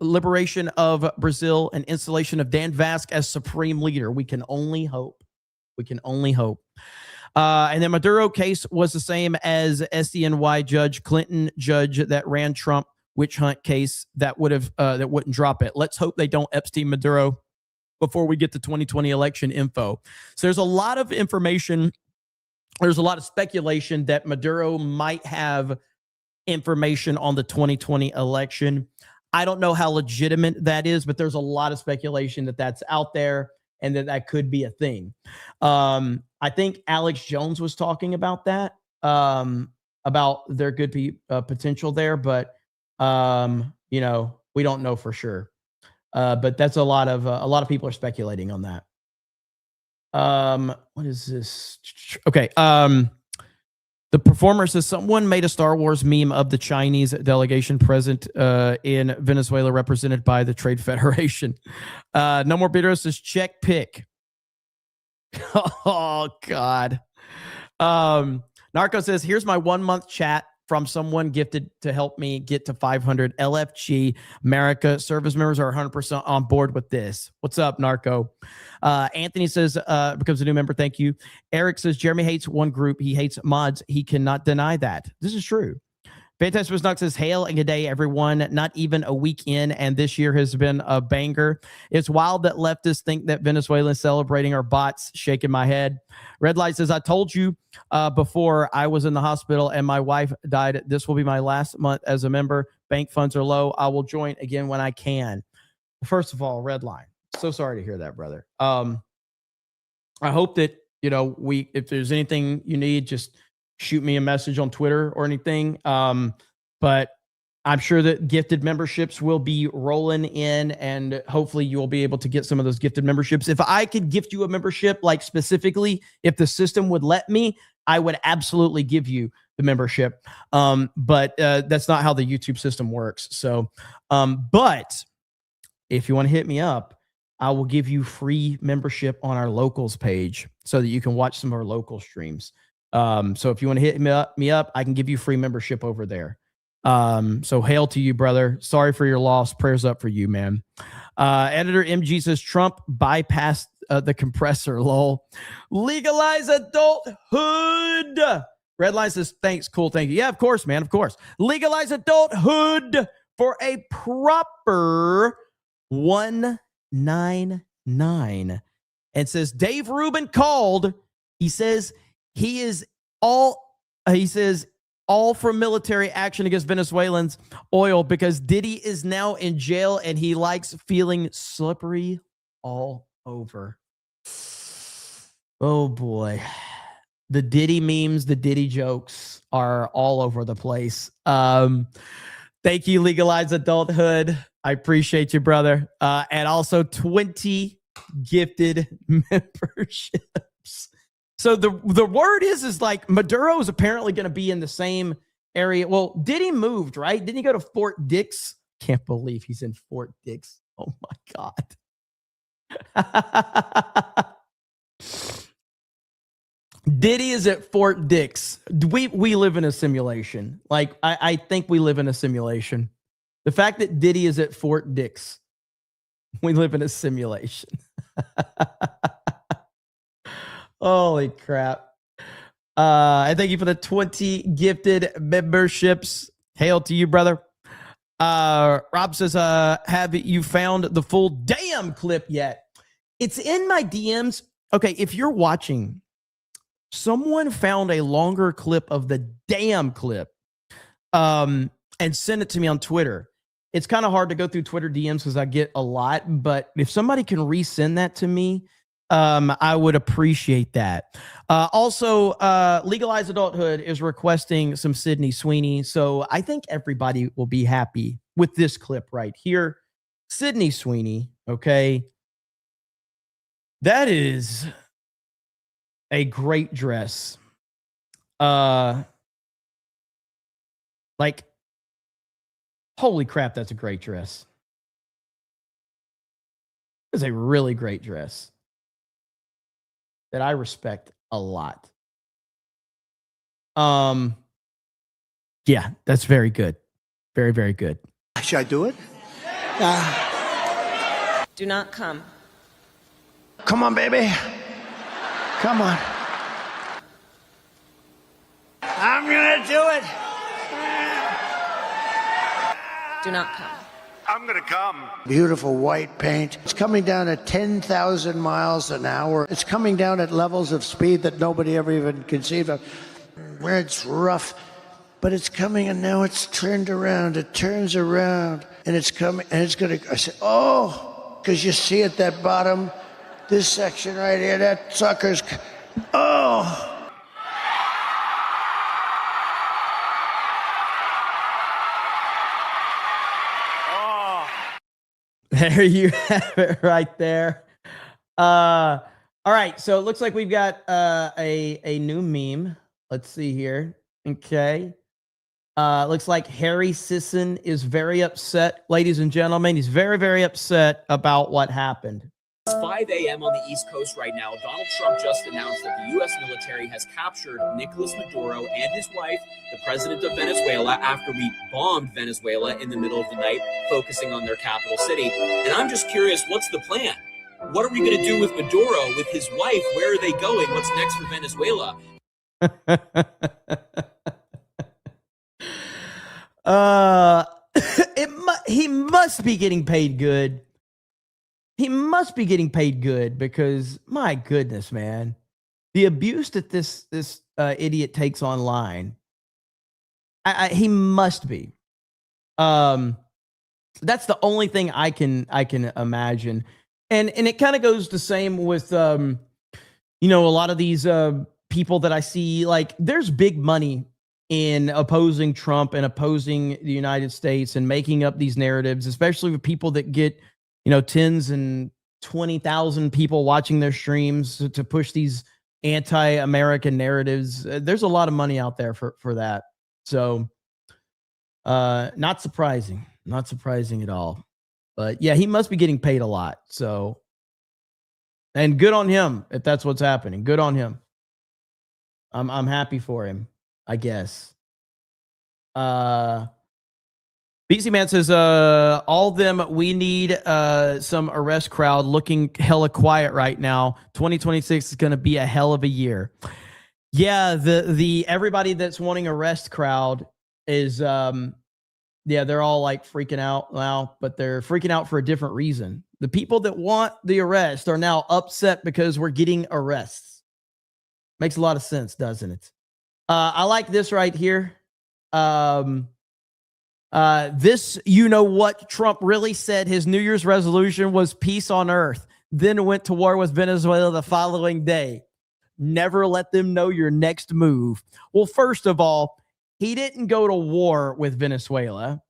liberation of Brazil and installation of Dan Vasque as supreme leader. We can only hope. We can only hope. And then Maduro case was the same as SDNY judge, Clinton judge that ran Trump witch hunt case that wouldn't drop it. Let's hope they don't Epstein Maduro before we get the 2020 election info. So there's a lot of information. There's a lot of speculation that Maduro might have information on the 2020 election. I don't know how legitimate that is, but there's a lot of speculation that that's out there and that could be a thing. I think Alex Jones was talking about that, about there could be potential there, but we don't know for sure. But that's a lot of people are speculating on that. What is this? Okay. The performer says someone made a Star Wars meme of the Chinese delegation present in Venezuela, represented by the Trade Federation. No More Bitter says check pick. Oh God. Narco says, here's my 1 month chat from someone gifted to help me get to 500 LFG. America service members are 100% on board with this. What's up, Narco? Anthony says, becomes a new member. Thank you. Eric says, Jeremy hates one group. He hates mods. He cannot deny that. This is true. Fantastic Snock says, hail and good day, everyone. Not even a week in, and this year has been a banger. It's wild that leftists think that Venezuelans celebrating are bots. Shaking my head. Red Light says, I told you before I was in the hospital and my wife died. This will be my last month as a member. Bank funds are low. I will join again when I can. First of all, Red Line, so sorry to hear that, brother. I hope that, if there's anything you need, just shoot me a message on Twitter or anything. But I'm sure that gifted memberships will be rolling in, and hopefully you will be able to get some of those gifted memberships. If I could gift you a membership, like specifically, if the system would let me, I would absolutely give you the membership. But that's not how the YouTube system works. So, but if you want to hit me up, I will give you free membership on our locals page so that you can watch some of our local streams. So if you want to hit me up, I can give you free membership over there. So hail to you, brother. Sorry for your loss. Prayers up for you, man. Editor MG says Trump bypassed the compressor. Lol. Legalize adulthood. Redline says thanks. Cool. Thank you. Yeah, of course, man. Of course. Legalize adulthood for a proper 199. And says Dave Rubin called. He says he is all. He says all for military action against Venezuelans oil because Diddy is now in jail and he likes feeling slippery all over. Oh boy. The Diddy memes, the Diddy jokes are all over the place. Thank you, Legalize Adulthood. I appreciate you, brother. And also 20 gifted memberships. So the word is like Maduro is apparently going to be in the same area. Well, Diddy moved, right? Didn't he go to Fort Dix? Can't believe he's in Fort Dix. Oh my God. Diddy is at Fort Dix. We live in a simulation. Like, I think we live in a simulation. The fact that Diddy is at Fort Dix, we live in a simulation. Holy crap. I thank you for the 20 gifted memberships. Hail to you, brother. Rob says, have you found the full damn clip yet? It's in my DMs. Okay, if you're watching, someone found a longer clip of the damn clip and sent it to me on Twitter. It's kind of hard to go through Twitter DMs because I get a lot, but if somebody can resend that to me, I would appreciate that. Also, Legalize Adulthood is requesting some Sydney Sweeney, so I think everybody will be happy with this clip right here. Sydney Sweeney, okay? That is a great dress. Like, holy crap, that's a great dress. It's a really great dress that I respect a lot. Yeah, that's very good. Very, very good. Should I do it? Do not come. Come on, baby. Come on. I'm gonna do it. Do not come. I'm gonna come. Beautiful white paint. It's coming down at 10,000 miles an hour. It's coming down at levels of speed that nobody ever even conceived of. Where it's rough, but it's coming and now it's turned around. It turns around and it's coming and it's gonna, I said, oh, because you see at that bottom, this section right here, that sucker's, oh. There you have it right there. All right, so it looks like we've got a new meme. Let's see here. Okay. Looks like Harry Sisson is very upset, ladies and gentlemen. He's very, very upset about what happened. It's 5 a.m. on the East Coast right now. Donald Trump just announced that the U.S. military has captured Nicolas Maduro and his wife, the president of Venezuela, after we bombed Venezuela in the middle of the night, focusing on their capital city. And I'm just curious, what's the plan? What are we going to do with Maduro, with his wife? Where are they going? What's next for Venezuela? He must be getting paid good. He must be getting paid good because, my goodness, man, the abuse that this idiot takes online, he must be. That's the only thing I can imagine, and it kind of goes the same with a lot of these people that I see. Like, there's big money in opposing Trump and opposing the United States and making up these narratives, especially with people that get tens and 20,000 people watching their streams to push these anti-American narratives. There's a lot of money out there for that. So, not surprising at all. But yeah, he must be getting paid a lot. So, and good on him if that's what's happening. Good on him. I'm happy for him, I guess. BC Man says, all them, we need some arrest crowd looking hella quiet right now. 2026 is going to be a hell of a year. Yeah, the everybody that's wanting arrest crowd is, they're all like freaking out now, but they're freaking out for a different reason. The people that want the arrest are now upset because we're getting arrests. Makes a lot of sense, doesn't it? I like this right here. This, you know what Trump really said his New Year's resolution was peace on earth, then went to war with Venezuela the following day. Never let them know your next move. Well, first of all, he didn't go to war with Venezuela.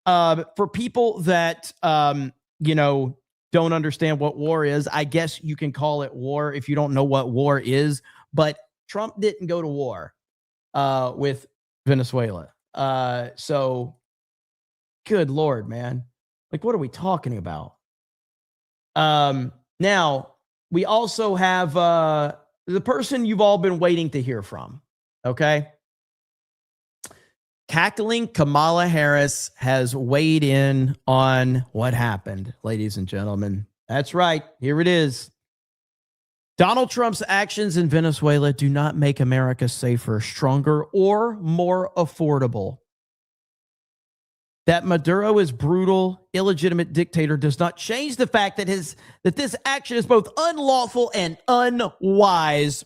For people that, don't understand what war is, I guess you can call it war if you don't know what war is, but Trump didn't go to war with Venezuela. So good Lord, man. Like, what are we talking about? Now, we also have the person you've all been waiting to hear from, okay? Cackling Kamala Harris has weighed in on what happened, ladies and gentlemen. That's right. Here it is. Donald Trump's actions in Venezuela do not make America safer, stronger, or more affordable. That Maduro is brutal, illegitimate dictator does not change the fact that this action is both unlawful and unwise.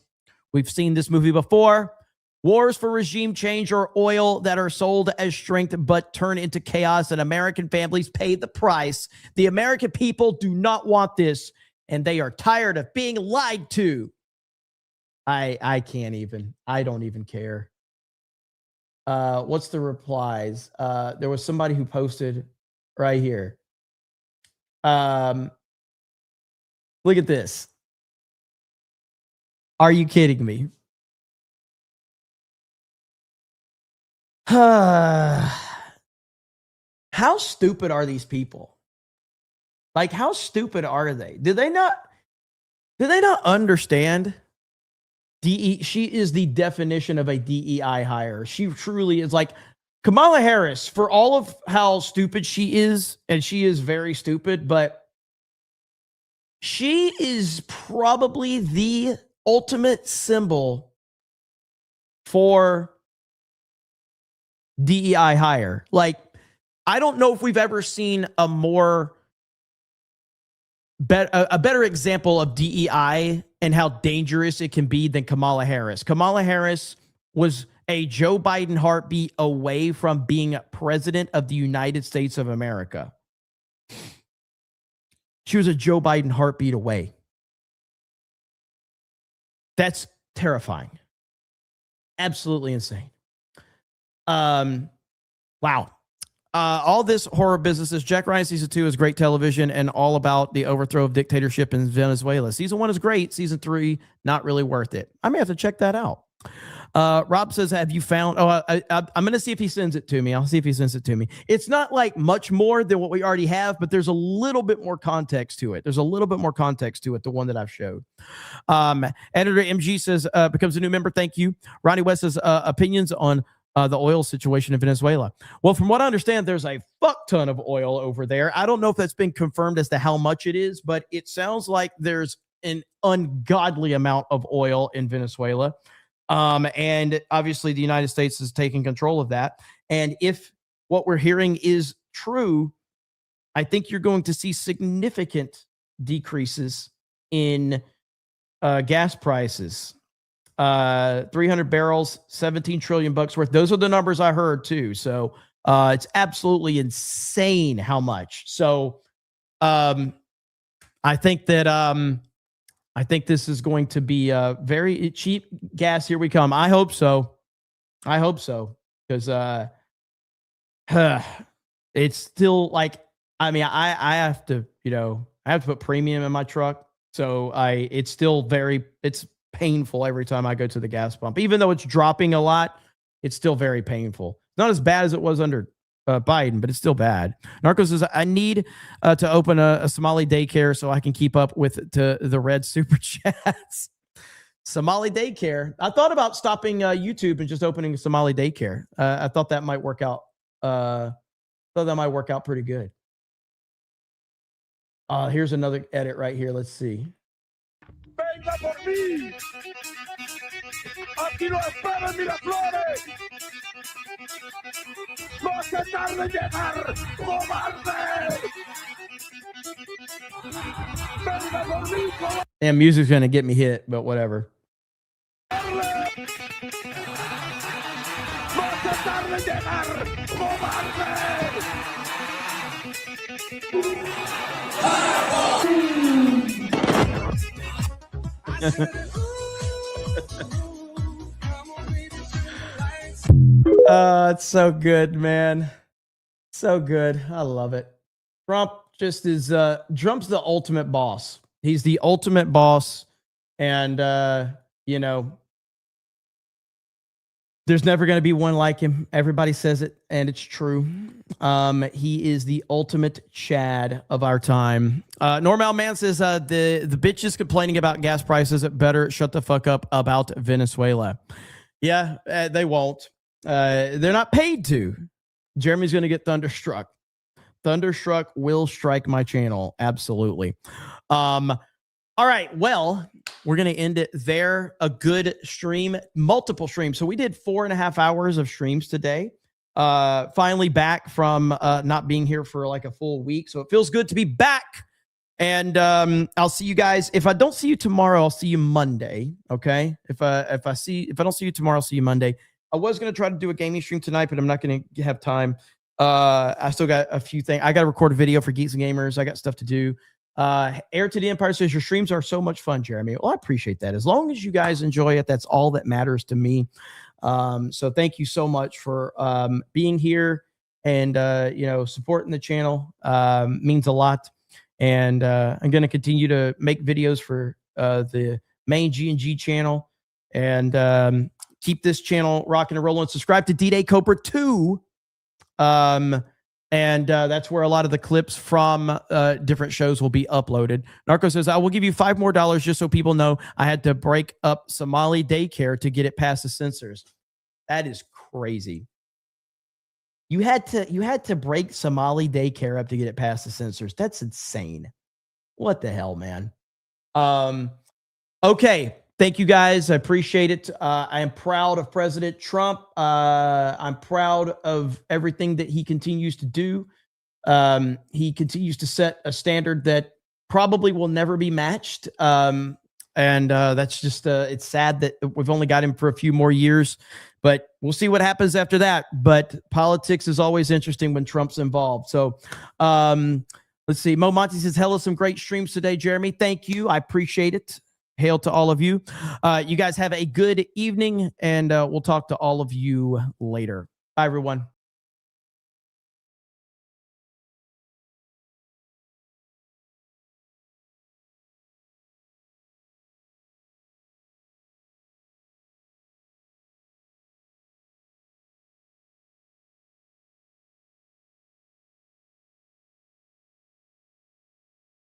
We've seen this movie before. Wars for regime change are oil that are sold as strength but turn into chaos, and American families pay the price. The American people do not want this, and they are tired of being lied to. I can't even. I don't even care. What's the replies? There was somebody who posted right here. Look at this. Are you kidding me? How stupid are these people? Like, how stupid are they? Do they not understand? She is the definition of a DEI hire. She truly is. Like, Kamala Harris, for all of how stupid she is, and she is very stupid, but she is probably the ultimate symbol for DEI hire. Like, I don't know if we've ever seen a better example of DEI and how dangerous it can be than Kamala Harris. Kamala Harris was a Joe Biden heartbeat away from being president of the United States of America. She was a Joe Biden heartbeat away. That's terrifying. Absolutely insane. Wow. All this horror businesses. Jack Ryan season 2 is great television and all about the overthrow of dictatorship in Venezuela. Season 1 is great. Season 3, not really worth it. I may have to check that out. Rob says, have you found... I'm going to see if he sends it to me. I'll see if he sends it to me. It's not like much more than what we already have, but there's a little bit more context to it. There's a little bit more context to it, the one that I've showed. Editor MG says, becomes a new member. Thank you. Ronnie West says, opinions on the oil situation in Venezuela. Well, from what I understand, there's a fuck ton of oil over there. I don't know if that's been confirmed as to how much it is, but it sounds like there's an ungodly amount of oil in Venezuela. And obviously the United States is taking control of that. And if what we're hearing is true, I think you're going to see significant decreases in gas prices. 300 barrels, 17 trillion bucks worth. Those are the numbers I heard too. So it's absolutely insane how much. So I think that I think this is going to be very cheap gas. Here we come. I hope so. I hope so. Because it's still like, I mean, I have to, I have to put premium in my truck. So it's still it's painful every time I go to the gas pump. Even though it's dropping a lot, it's still very painful. Not as bad as it was under Biden, but it's still bad. Narco says, I need to open a Somali daycare so I can keep up with the red super chats. Somali daycare. I thought about stopping YouTube and just opening a Somali daycare. I thought that might work out So that might work out pretty good. Here's another edit right here. Let's see. Venga por mí. Aquí lo esperan Miraflores. No hace tarde llegar, cobarde. Venga por mí, cobarde. And music's gonna get me hit, but whatever. No hace tarde llegar, cobarde. It's so good, man. So good. I love it. Trump just is Trump's the ultimate boss. He's the ultimate boss. And you know, there's never going to be one like him. Everybody says it, and it's true. He is the ultimate Chad of our time. Normal Man says the bitches complaining about gas prices better shut the fuck up about Venezuela. Yeah, they won't. They're not paid to. Jeremy's going to get thunderstruck. Thunderstruck will strike my channel. Absolutely. All right. Well, we're going to end it there. A good stream, multiple streams. So we did 4.5 hours of streams today. Finally back from not being here for like a full week. So it feels good to be back. And I'll see you guys. If I don't see you tomorrow, I'll see you Monday. Okay. If I don't see you tomorrow, I'll see you Monday. I was going to try to do a gaming stream tonight, but I'm not going to have time. I still got a few things. I got to record a video for Geeks and Gamers. I got stuff to do. Heir to the Empire says your streams are so much fun, Jeremy. Well, I appreciate that. As long as you guys enjoy it, that's all that matters to me. So thank you so much for being here and supporting the channel. Means a lot. And I'm going to continue to make videos for the main G&G channel and keep this channel rocking and rolling. Subscribe to D-Day Cobra 2. And that's where a lot of the clips from different shows will be uploaded. Narco says, I will give you $5 more just so people know I had to break up Somali daycare to get it past the censors. That is crazy. You had to break Somali daycare up to get it past the censors. That's insane. What the hell, man? Okay. Thank you guys. I appreciate it. I am proud of President Trump. I'm proud of everything that he continues to do. He continues to set a standard that probably will never be matched. And that's just, it's sad that we've only got him for a few more years, but we'll see what happens after that. But politics is always interesting when Trump's involved. So let's see. Mo Monty says, hella some great streams today, Jeremy. Thank you. I appreciate it. Hail to all of you. You guys have a good evening, and we'll talk to all of you later. Bye, everyone.